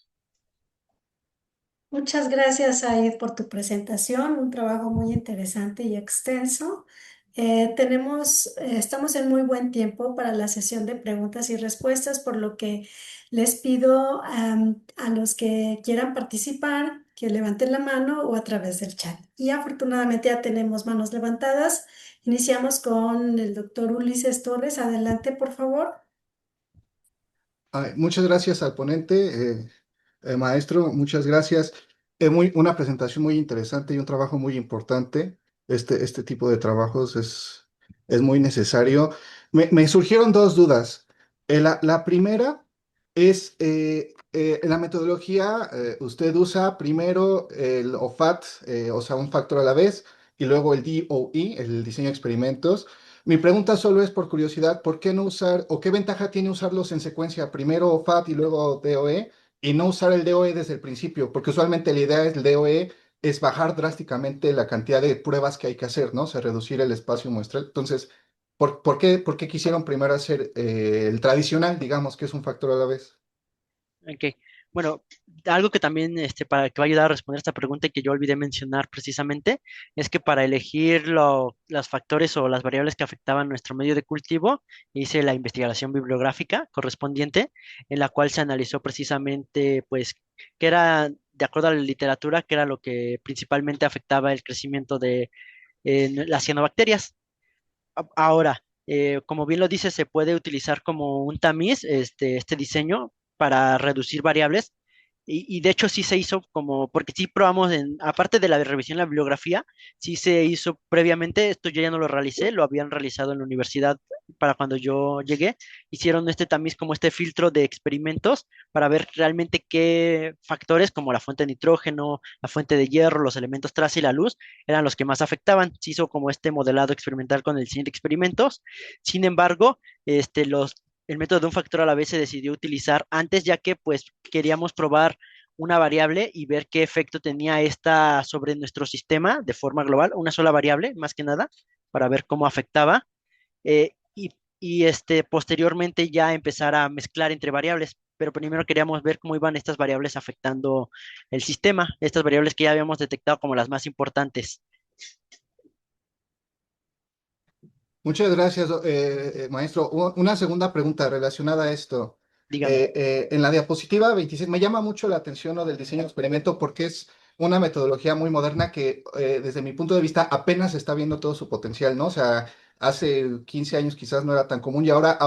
Muchas gracias, Aid, por tu presentación, un trabajo muy interesante y extenso. Estamos en muy buen tiempo para la sesión de preguntas y respuestas, por lo que les pido a los que quieran participar que levanten la mano o a través del chat. Y afortunadamente ya tenemos manos levantadas. Iniciamos con el doctor Ulises Torres. Adelante, por favor. Muchas gracias al ponente, maestro, muchas gracias. Una presentación muy interesante y un trabajo muy importante. Este tipo de trabajos es muy necesario. Me surgieron dos dudas. La primera es, en la metodología, usted usa primero el OFAT, o sea, un factor a la vez, y luego el DOE, el diseño de experimentos. Mi pregunta solo es por curiosidad, ¿por qué no usar o qué ventaja tiene usarlos en secuencia, primero FAT y luego DOE, y no usar el DOE desde el principio? Porque usualmente la idea del DOE es bajar drásticamente la cantidad de pruebas que hay que hacer, ¿no? O sea, reducir el espacio muestral. Entonces, ¿por qué quisieron primero hacer el tradicional, digamos, que es un factor a la vez? Ok. Bueno, algo que también para que va a ayudar a responder esta pregunta y que yo olvidé mencionar precisamente, es que para elegir los factores o las variables que afectaban nuestro medio de cultivo, hice la investigación bibliográfica correspondiente, en la cual se analizó precisamente, pues, qué era, de acuerdo a la literatura, qué era lo que principalmente afectaba el crecimiento de las cianobacterias. Ahora, como bien lo dice, se puede utilizar como un tamiz este diseño para reducir variables. Y de hecho sí se hizo como, porque sí probamos, aparte de la revisión de la bibliografía, sí se hizo previamente, esto yo ya no lo realicé, lo habían realizado en la universidad para cuando yo llegué, hicieron este tamiz como este filtro de experimentos para ver realmente qué factores como la fuente de nitrógeno, la fuente de hierro, los elementos traza y la luz eran los que más afectaban. Se hizo como este modelado experimental con el diseño de experimentos. Sin embargo, el método de un factor a la vez se decidió utilizar antes, ya que pues queríamos probar una variable y ver qué efecto tenía esta sobre nuestro sistema de forma global, una sola variable, más que nada, para ver cómo afectaba. Posteriormente ya empezar a mezclar entre variables, pero primero queríamos ver cómo iban estas variables afectando el sistema, estas variables que ya habíamos detectado como las más importantes. Muchas gracias, maestro. Una segunda pregunta relacionada a esto. Dígame. En la diapositiva 26 me llama mucho la atención lo del diseño de experimento porque es una metodología muy moderna que desde mi punto de vista apenas está viendo todo su potencial, ¿no? O sea, hace 15 años quizás no era tan común y ahora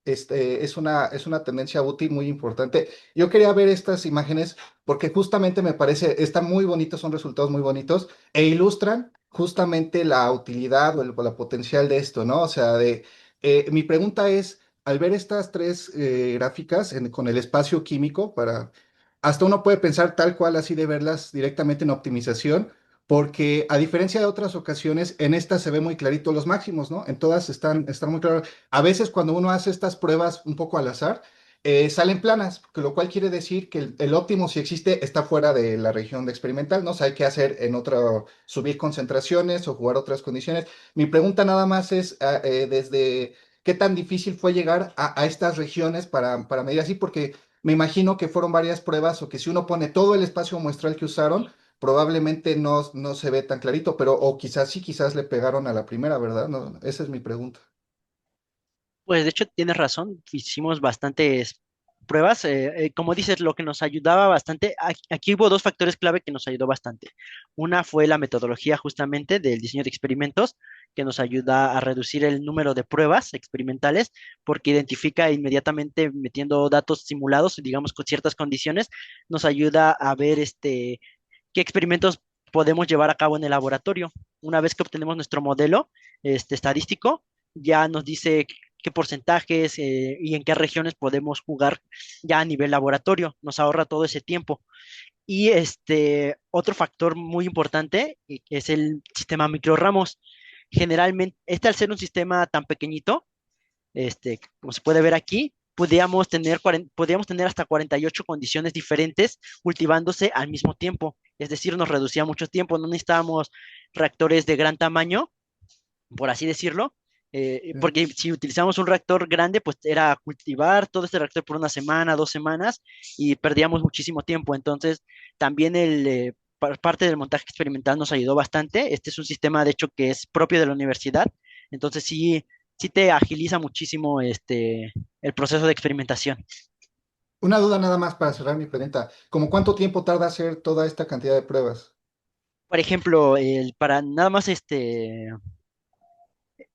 es una tendencia útil muy importante. Yo quería ver estas imágenes porque justamente me parece, están muy bonitos, son resultados muy bonitos e ilustran justamente la utilidad o la potencial de esto, ¿no? O sea, mi pregunta es, al ver estas tres gráficas con el espacio químico, hasta uno puede pensar tal cual así de verlas directamente en optimización, porque a diferencia de otras ocasiones, en esta se ve muy clarito los máximos, ¿no? En todas están muy claros. A veces cuando uno hace estas pruebas un poco al azar, salen planas, lo cual quiere decir que el óptimo, si existe, está fuera de la región de experimental, ¿no? O sea, hay que hacer en otro, subir concentraciones o jugar otras condiciones. Mi pregunta nada más es, desde qué tan difícil fue llegar a estas regiones para medir así, porque me imagino que fueron varias pruebas o que si uno pone todo el espacio muestral que usaron, probablemente no se ve tan clarito, pero o quizás sí, quizás le pegaron a la primera, ¿verdad? No, esa es mi pregunta. Pues de hecho tienes razón, hicimos bastantes pruebas. Como dices, lo que nos ayudaba bastante, aquí hubo dos factores clave que nos ayudó bastante. Una fue la metodología justamente del diseño de experimentos, que nos ayuda a reducir el número de pruebas experimentales, porque identifica inmediatamente metiendo datos simulados, digamos, con ciertas condiciones, nos ayuda a ver qué experimentos podemos llevar a cabo en el laboratorio. Una vez que obtenemos nuestro modelo estadístico, ya nos dice qué porcentajes y en qué regiones podemos jugar ya a nivel laboratorio. Nos ahorra todo ese tiempo. Y otro factor muy importante es el sistema microramos. Generalmente, al ser un sistema tan pequeñito, como se puede ver aquí, podíamos tener hasta 48 condiciones diferentes cultivándose al mismo tiempo. Es decir, nos reducía mucho tiempo, no necesitábamos reactores de gran tamaño, por así decirlo, Ya. porque si utilizamos un reactor grande, pues era cultivar todo este reactor por una semana, 2 semanas, y perdíamos muchísimo tiempo. Entonces, también parte del montaje experimental nos ayudó bastante. Este es un sistema, de hecho, que es propio de la universidad. Entonces, sí te agiliza muchísimo el proceso de experimentación. Una duda nada más para cerrar mi pregunta. ¿Cómo cuánto tiempo tarda hacer toda esta cantidad de pruebas? Por ejemplo, para nada más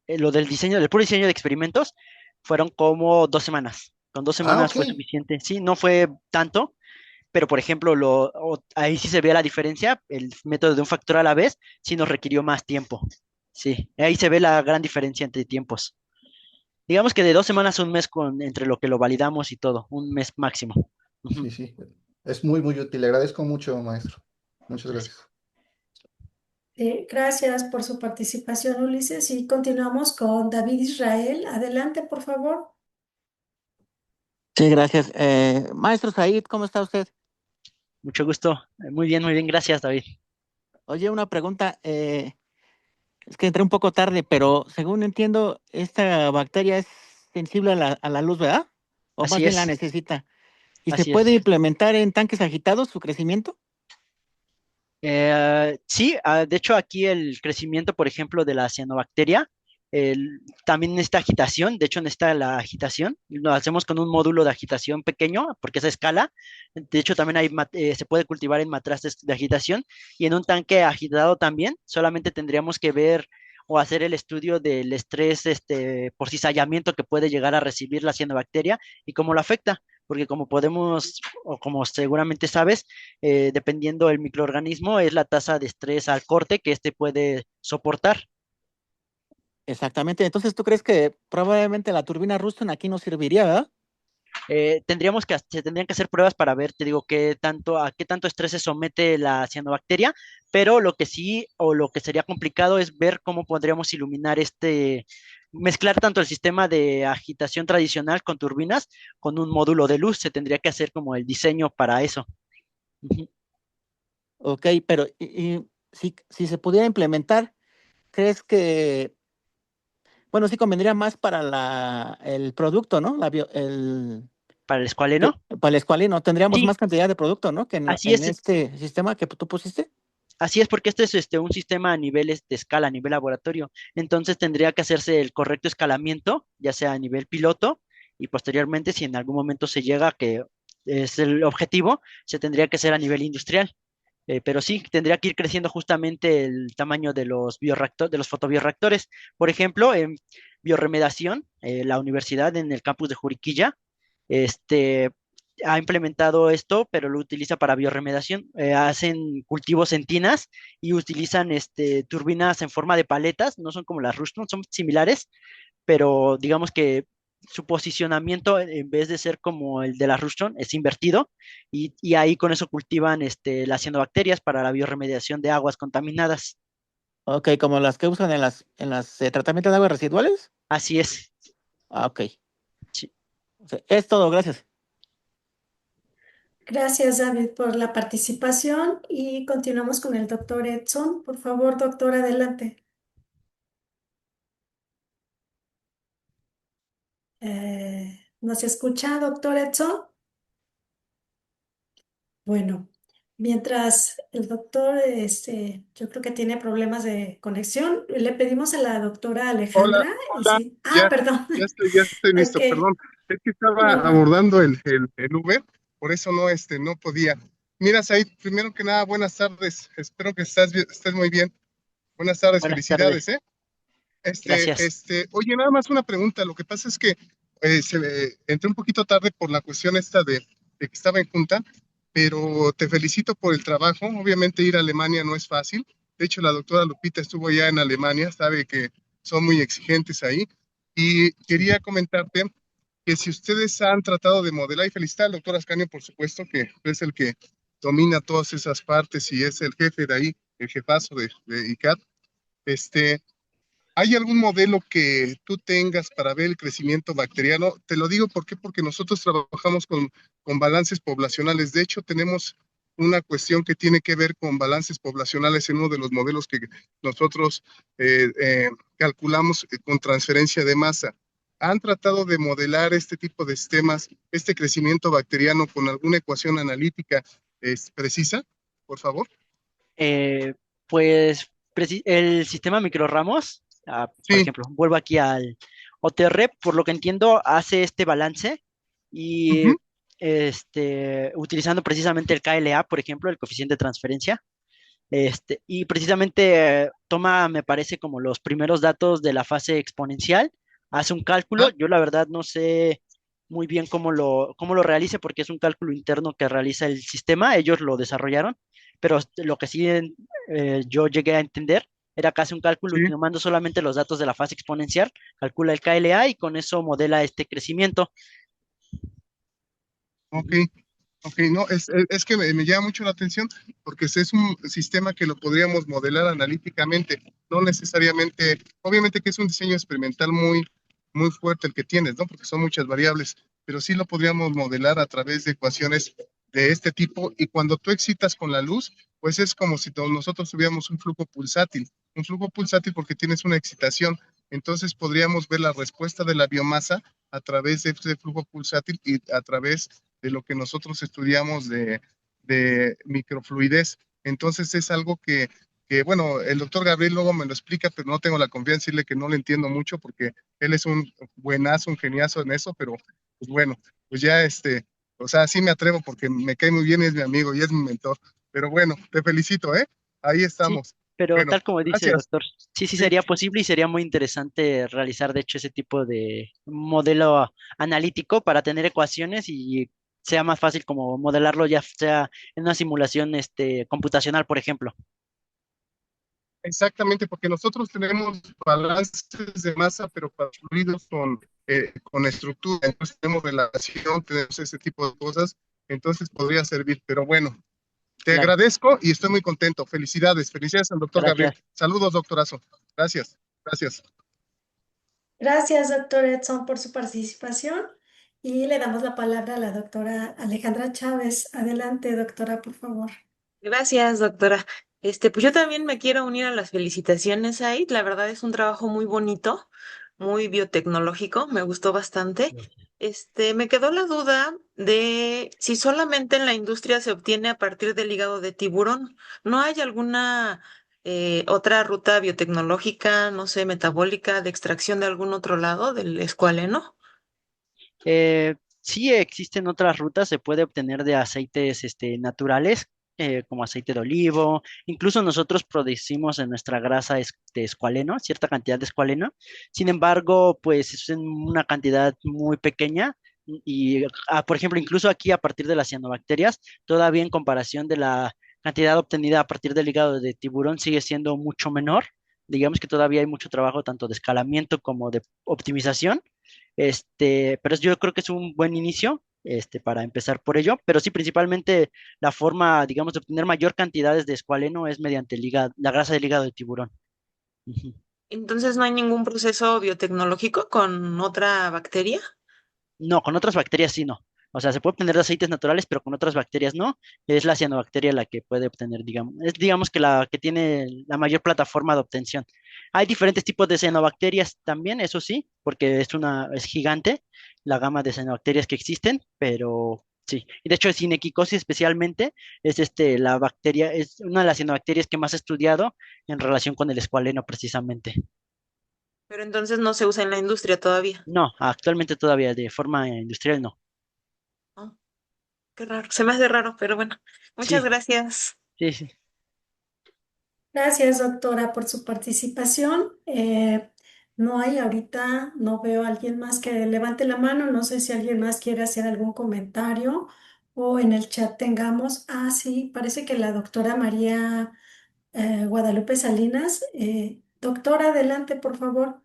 lo del diseño, del puro diseño de experimentos, fueron como 2 semanas. Con dos Ah, semanas ok. fue suficiente. Sí, no fue tanto, pero por ejemplo, ahí sí se ve la diferencia. El método de un factor a la vez sí nos requirió más tiempo. Sí, ahí se ve la gran diferencia entre tiempos. Digamos que de 2 semanas a un mes entre lo que lo validamos y todo, un mes máximo. Sí, Ujú. sí. Es muy, muy útil. Le agradezco mucho, maestro. Muchas Gracias. gracias. Gracias por su participación, Ulises. Y continuamos con David Israel. Adelante, por favor. Sí, gracias. Maestro Said, ¿cómo está usted? Mucho gusto. Muy bien, gracias, David. Oye, una pregunta. Es que entré un poco tarde, pero según entiendo, esta bacteria es sensible a la luz, ¿verdad? O más Así bien la es, necesita. ¿Y se así puede es. implementar en tanques agitados su crecimiento? Sí, de hecho aquí el crecimiento, por ejemplo, de la cianobacteria, también necesita agitación, de hecho necesita la agitación, lo hacemos con un módulo de agitación pequeño, porque es a escala, de hecho también se puede cultivar en matraces de agitación y en un tanque agitado también, solamente tendríamos que ver o hacer el estudio del estrés por cizallamiento que puede llegar a recibir la cianobacteria y cómo lo afecta, porque como podemos, o como seguramente sabes, dependiendo del microorganismo, es la tasa de estrés al corte que éste puede soportar. Exactamente. Entonces, ¿tú crees que probablemente la turbina Ruston aquí no serviría, ¿verdad? Se tendrían que hacer pruebas para ver, te digo, a qué tanto estrés se somete la cianobacteria, pero lo que sí, o lo que sería complicado es ver cómo podríamos iluminar mezclar tanto el sistema de agitación tradicional con turbinas con un módulo de luz. Se tendría que hacer como el diseño para eso. Ujú. Ok, pero y si se pudiera implementar, ¿crees que, bueno, sí convendría más para el producto, ¿no? Para el escualeno. Para el escualino, tendríamos Sí, más cantidad de producto, ¿no? Que así en es. este sistema que tú pusiste. Así es, porque este es un sistema a niveles de escala, a nivel laboratorio. Entonces tendría que hacerse el correcto escalamiento, ya sea a nivel piloto, y posteriormente, si en algún momento se llega, que es el objetivo, se tendría que hacer a nivel industrial. Pero sí, tendría que ir creciendo justamente el tamaño de los de los fotobioreactores. Por ejemplo, en bioremedación, la universidad en el campus de Juriquilla, este, ha implementado esto, pero lo utiliza para biorremedación. Hacen cultivos en tinas y utilizan turbinas en forma de paletas, no son como las Ruston, son similares, pero digamos que su posicionamiento, en vez de ser como el de la Ruston, es invertido y ahí con eso cultivan las cianobacterias para la bioremediación de aguas contaminadas. Ok, como las que usan en las tratamientos de aguas residuales. Así es. Ah, ok. Sí. O sea, es todo, gracias. Gracias, David, por la participación y continuamos con el doctor Edson. Por favor, doctor, adelante. ¿Nos escucha, doctor Edson? Bueno, mientras el doctor, yo creo que tiene problemas de conexión, le pedimos a la doctora Hola, Alejandra y hola, sí. Ah, ya, perdón. ya estoy Ok, listo, perdón. Es que estaba no. abordando el Uber, por eso no podía. Mira, Said, primero que nada, buenas tardes. Espero que estés muy bien. Buenas tardes, Buenas tardes. felicidades, ¿eh? Gracias. Oye, nada más una pregunta. Lo que pasa es que entré un poquito tarde por la cuestión esta de que estaba en junta, pero te felicito por el trabajo. Obviamente ir a Alemania no es fácil. De hecho, la doctora Lupita estuvo ya en Alemania, sabe que son muy exigentes ahí. Y quería comentarte que si ustedes han tratado de modelar, y felicitar al doctor Ascanio, por supuesto, que es el que domina todas esas partes y es el jefe de ahí, el jefazo de ICAT. Este, ¿Hay algún modelo que tú tengas para ver el crecimiento bacteriano? Te lo digo porque nosotros trabajamos con balances poblacionales. De hecho, tenemos una cuestión que tiene que ver con balances poblacionales en uno de los modelos que nosotros calculamos con transferencia de masa. ¿Han tratado de modelar este tipo de sistemas, este crecimiento bacteriano con alguna ecuación analítica precisa? Por favor. Eh, pues el sistema microramos, por Sí. ejemplo, vuelvo aquí al OTR, por lo que entiendo, hace este balance y Ujú. utilizando precisamente el KLA, por ejemplo, el coeficiente de transferencia. Y precisamente toma, me parece, como los primeros datos de la fase exponencial, hace un cálculo. Ah, Yo la verdad no sé muy bien cómo lo realice porque es un cálculo interno que realiza el sistema, ellos lo desarrollaron, pero lo que sí yo llegué a entender era que hace un cálculo y sí. tomando solamente los datos de la fase exponencial, calcula el KLA y con eso modela este crecimiento. Ok. Ok, no, es que me llama mucho la atención porque es un sistema que lo podríamos modelar analíticamente, no necesariamente, obviamente que es un diseño experimental muy fuerte el que tienes, ¿no? Porque son muchas variables, pero sí lo podríamos modelar a través de ecuaciones de este tipo y cuando tú excitas con la luz, pues es como si nosotros tuviéramos un flujo pulsátil porque tienes una excitación, entonces podríamos ver la respuesta de la biomasa a través de este flujo pulsátil y a través de lo que nosotros estudiamos de microfluidez. Entonces es algo bueno, el doctor Gabriel luego me lo explica, pero no tengo la confianza de decirle que no le entiendo mucho porque él es un buenazo, un geniazo en eso, pero pues bueno, pues ya o sea, sí me atrevo porque me cae muy bien, es mi amigo y es mi mentor. Pero bueno, te felicito, ¿eh? Ahí Sí, estamos. pero Bueno, tal como dice, gracias. doctor, sí Sí. sería posible y sería muy interesante realizar, de hecho, ese tipo de modelo analítico para tener ecuaciones y sea más fácil como modelarlo ya sea en una simulación computacional, por ejemplo. Exactamente, porque nosotros tenemos balances de masa, pero para fluidos con estructura, entonces tenemos relación, tenemos ese tipo de cosas, entonces podría servir, pero bueno, te Claro, agradezco y estoy muy contento. Felicidades, felicidades al doctor Gabriel. gracias. Saludos, doctorazo. Gracias, gracias. Gracias, doctor Edson, por su participación y le damos la palabra a la doctora Alejandra Chávez. Adelante, doctora, por favor. Gracias, doctora. Pues yo también me quiero unir a las felicitaciones ahí. La verdad es un trabajo muy bonito, muy biotecnológico, me gustó bastante. Me quedó la duda de si solamente en la industria se obtiene a partir del hígado de tiburón. ¿No hay alguna otra ruta biotecnológica, no sé, metabólica, de extracción de algún otro lado del escualeno? Sí existen otras rutas, se puede obtener de aceites naturales, como aceite de olivo. Incluso nosotros producimos en nuestra grasa de escualeno, cierta cantidad de escualeno. Sin embargo, pues es en una cantidad muy pequeña. Y, por ejemplo, incluso aquí a partir de las cianobacterias, todavía en comparación de la cantidad obtenida a partir del hígado de tiburón sigue siendo mucho menor. Digamos que todavía hay mucho trabajo tanto de escalamiento como de optimización. Pero yo creo que es un buen inicio, para empezar por ello, pero sí, principalmente la forma, digamos, de obtener mayor cantidades de escualeno es mediante el la grasa del hígado de tiburón. Ujú. Entonces, ¿no hay ningún proceso biotecnológico con otra bacteria? No, con otras bacterias sí no. O sea, se puede obtener de aceites naturales, pero con otras bacterias no. Es la cianobacteria la que puede obtener, digamos, es digamos que la que tiene la mayor plataforma de obtención. Hay diferentes tipos de cianobacterias también, eso sí, porque es gigante la gama de cianobacterias que existen, pero sí. Y de hecho, Sinequicosis especialmente es la bacteria, es una de las cianobacterias que más he estudiado en relación con el escualeno precisamente. Pero entonces no se usa en la industria todavía. No, actualmente todavía de forma industrial no. Oh, qué raro. Se me hace raro, pero bueno. Muchas Sí, gracias. sí, sí. Gracias, doctora, por su participación. No hay ahorita, no veo a alguien más que levante la mano. No sé si alguien más quiere hacer algún comentario o en el chat tengamos. Ah, sí, parece que la doctora María Guadalupe Salinas. Doctora, adelante, por favor.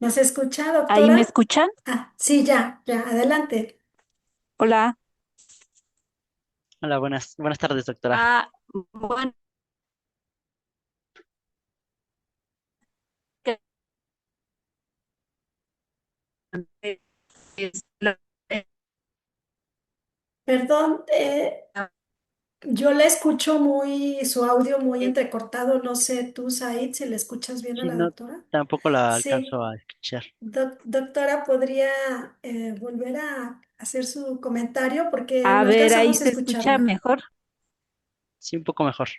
¿Nos escucha, ¿Ahí me doctora? escuchan? Ah, sí, ya, ya, adelante. Hola. Hola, buenas tardes, doctora. Ah, bueno, que- es Perdón, yo le escucho su audio muy eh, entrecortado. No sé tú, Said, si le escuchas bien a Sí, la no, doctora. tampoco la alcanzo Sí, a escuchar. doctora, ¿podría volver a hacer su comentario? Porque a no ver, ahí alcanzamos a se escucha escucharla. mejor. Sí, un poco mejor.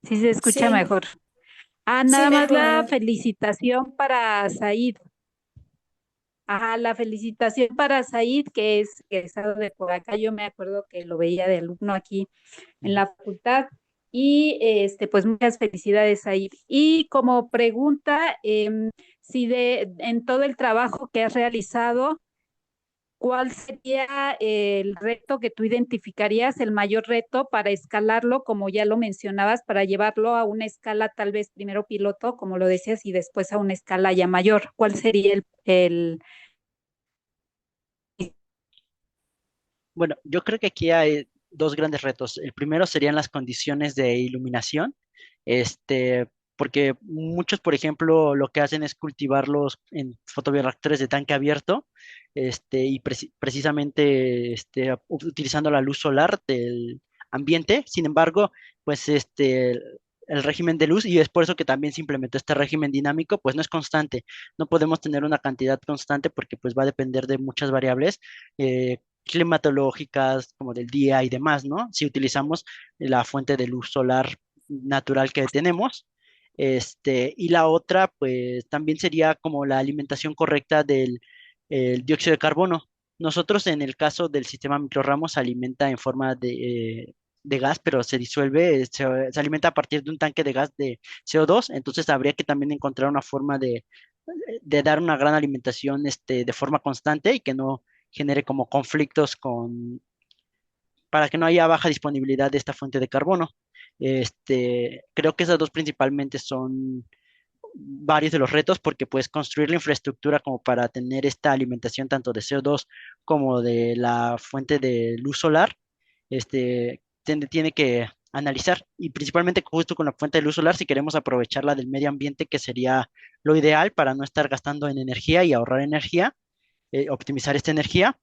Sí se escucha Sí, mejor. Ah, sí, nada más mejor. A la ver. felicitación para Said. Ajá, la felicitación para Said, que es egresado de por acá. Yo me acuerdo que lo veía de alumno aquí en Ujú. la facultad. Y pues muchas felicidades, Said. Y como pregunta, si en todo el trabajo que has realizado, ¿cuál sería el reto que tú identificarías, el mayor reto para escalarlo, como ya lo mencionabas, para llevarlo a una escala tal vez primero piloto, como lo decías, y después a una escala ya mayor? ¿Cuál sería Bueno, yo creo que aquí hay dos grandes retos. El primero serían las condiciones de iluminación, porque muchos, por ejemplo, lo que hacen es cultivarlos en fotobioreactores de tanque abierto, y precisamente utilizando la luz solar del ambiente. Sin embargo, pues el régimen de luz, y es por eso que también se implementó este régimen dinámico, pues no es constante. No podemos tener una cantidad constante porque pues va a depender de muchas variables. Climatológicas, como del día y demás, ¿no? Si utilizamos la fuente de luz solar natural que tenemos. Y la otra, pues también sería como la alimentación correcta del el dióxido de carbono. Nosotros en el caso del sistema microrramos se alimenta en forma de gas, pero se disuelve, se alimenta a partir de un tanque de gas de CO2. Entonces habría que también encontrar una forma de dar una gran alimentación de forma constante y que no genere como conflictos para que no haya baja disponibilidad de esta fuente de carbono. Creo que esas dos principalmente son varios de los retos porque puedes construir la infraestructura como para tener esta alimentación tanto de CO2 como de la fuente de luz solar, tiene que analizar y principalmente justo con la fuente de luz solar si queremos aprovecharla del medio ambiente, que sería lo ideal para no estar gastando en energía y ahorrar energía, optimizar esta energía.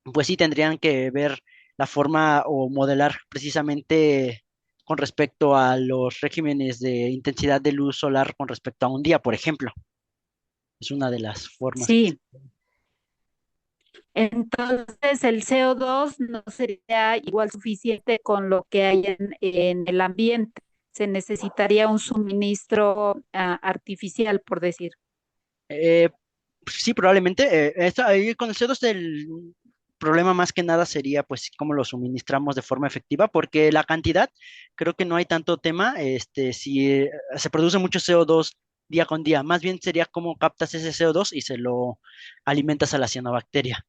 Pues sí tendrían que ver la forma o modelar precisamente con respecto a los regímenes de intensidad de luz solar con respecto a un día, por ejemplo. Es una de las formas que sí, entonces el CO2 no sería igual suficiente con lo que hay en el ambiente? Se necesitaría un suministro artificial, por decir. eh, sí, probablemente. Ahí con el CO2 el problema más que nada sería pues cómo lo suministramos de forma efectiva, porque la cantidad, creo que no hay tanto tema, si se produce mucho CO2 día con día, más bien sería cómo captas ese CO2 y se lo alimentas a la cianobacteria.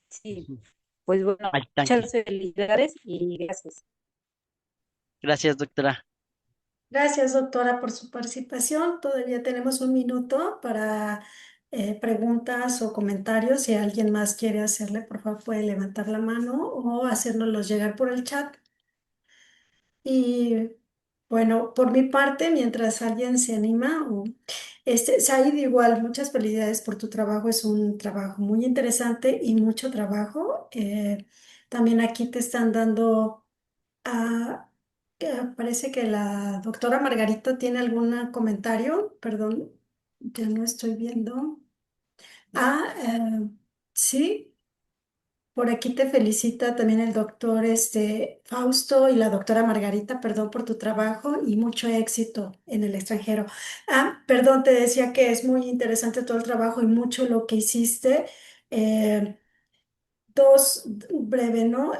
Sí, Ujú. pues bueno, Al tanque. muchas felicidades y gracias. Gracias, doctora. Gracias, doctora, por su participación. Todavía tenemos un minuto para preguntas o comentarios. Si alguien más quiere hacerle, por favor, puede levantar la mano o hacérnoslos llegar por el chat. Y bueno, por mi parte, mientras alguien se anima, Said, igual, muchas felicidades por tu trabajo. Es un trabajo muy interesante y mucho trabajo. También aquí te están dando, ah, parece que la doctora Margarita tiene algún comentario. Perdón, ya no estoy viendo. Sí. Por aquí te felicita también el doctor Fausto y la doctora Margarita, perdón por tu trabajo y mucho éxito en el extranjero. Perdón, te decía que es muy interesante todo el trabajo y mucho lo que hiciste. Eh, Dos, breve, ¿no?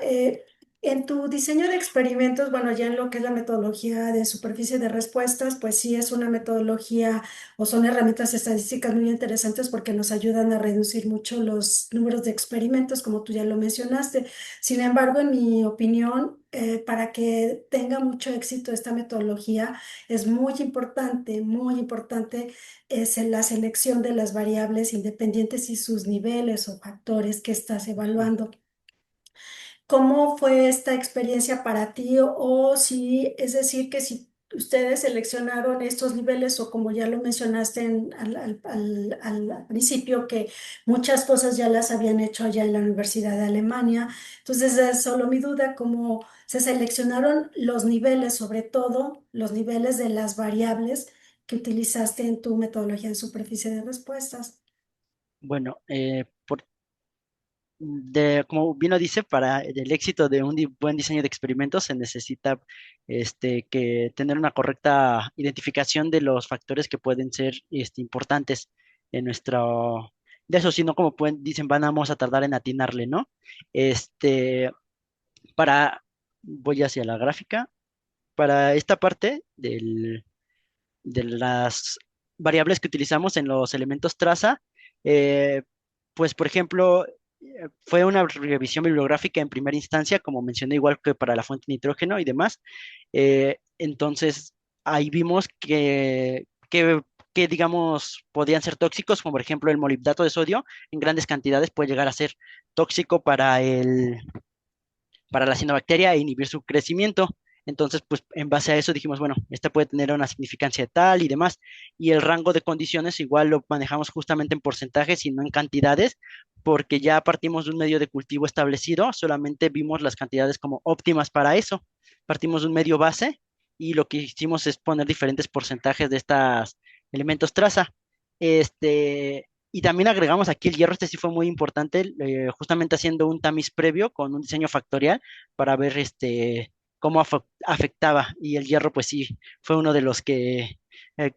En tu diseño de experimentos, bueno, ya en lo que es la metodología de superficie de respuestas, pues sí es una metodología o son herramientas estadísticas muy interesantes porque nos ayudan a reducir mucho los números de experimentos, como tú ya lo mencionaste. Sin embargo, en mi opinión, para que tenga mucho éxito esta metodología, es muy importante es en la selección de las variables independientes y sus niveles o factores que estás evaluando. ¿Cómo fue esta experiencia para ti? O si, es decir, que si ustedes seleccionaron estos niveles o como ya lo mencionaste al principio, que muchas cosas ya las habían hecho allá en la Universidad de Alemania. Entonces, es solo mi duda, cómo se seleccionaron los niveles, sobre todo los niveles de las variables que utilizaste en tu metodología de superficie de respuestas. Bueno, como bien lo dice, para el éxito de un buen diseño de experimentos se necesita que tener una correcta identificación de los factores que pueden ser importantes en nuestro. De eso, si no, como dicen, vamos a tardar en atinarle, ¿no? Este, voy hacia la gráfica. Para esta parte de las variables que utilizamos en los elementos traza, eh, pues por ejemplo, fue una revisión bibliográfica en primera instancia, como mencioné, igual que para la fuente de nitrógeno y demás. Entonces, ahí vimos que, digamos, podían ser tóxicos, como por ejemplo el molibdato de sodio, en grandes cantidades puede llegar a ser tóxico para la cianobacteria e inhibir su crecimiento. Entonces, pues en base a eso dijimos, bueno, esta puede tener una significancia tal y demás. Y el rango de condiciones igual lo manejamos justamente en porcentajes y no en cantidades, porque ya partimos de un medio de cultivo establecido, solamente vimos las cantidades como óptimas para eso. Partimos de un medio base y lo que hicimos es poner diferentes porcentajes de estos elementos traza. Y también agregamos aquí el hierro, este sí fue muy importante, justamente haciendo un tamiz previo con un diseño factorial para ver cómo afectaba. Y el hierro, pues sí, fue uno de los que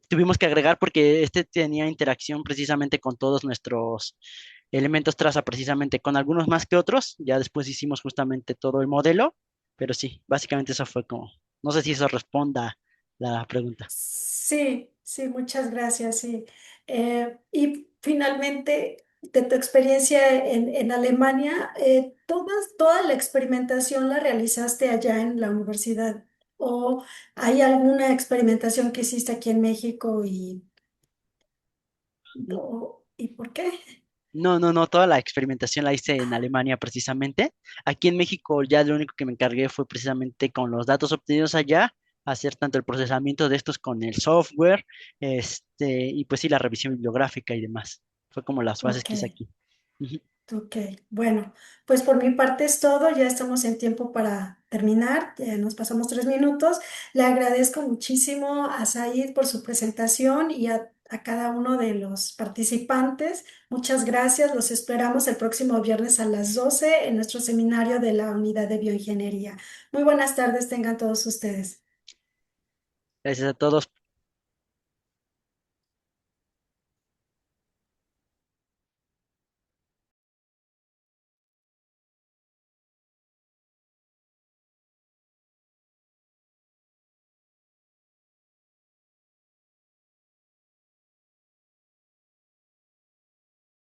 tuvimos que agregar porque este tenía interacción precisamente con todos nuestros elementos traza, precisamente con algunos más que otros. Ya después hicimos justamente todo el modelo, pero sí, básicamente eso fue como, no sé si eso responda la pregunta. Sí, sí, muchas gracias, sí. Y finalmente, de tu experiencia en Alemania, ¿toda la experimentación la realizaste allá en la universidad? ¿O hay alguna experimentación que hiciste aquí en México y por qué? No, no, no, toda la experimentación la hice en Alemania precisamente. Aquí en México ya lo único que me encargué fue precisamente con los datos obtenidos allá, hacer tanto el procesamiento de estos con el software, y pues sí, la revisión bibliográfica y demás. Fue como las bases Ok. que hice aquí. Ujú. Ok, bueno, pues por mi parte es todo, ya estamos en tiempo para terminar, ya nos pasamos 3 minutos. Le agradezco muchísimo a Said por su presentación y a cada uno de los participantes. Muchas gracias, los esperamos el próximo viernes a las 12 en nuestro seminario de la Unidad de Bioingeniería. Muy buenas tardes, tengan todos ustedes. Gracias a todos.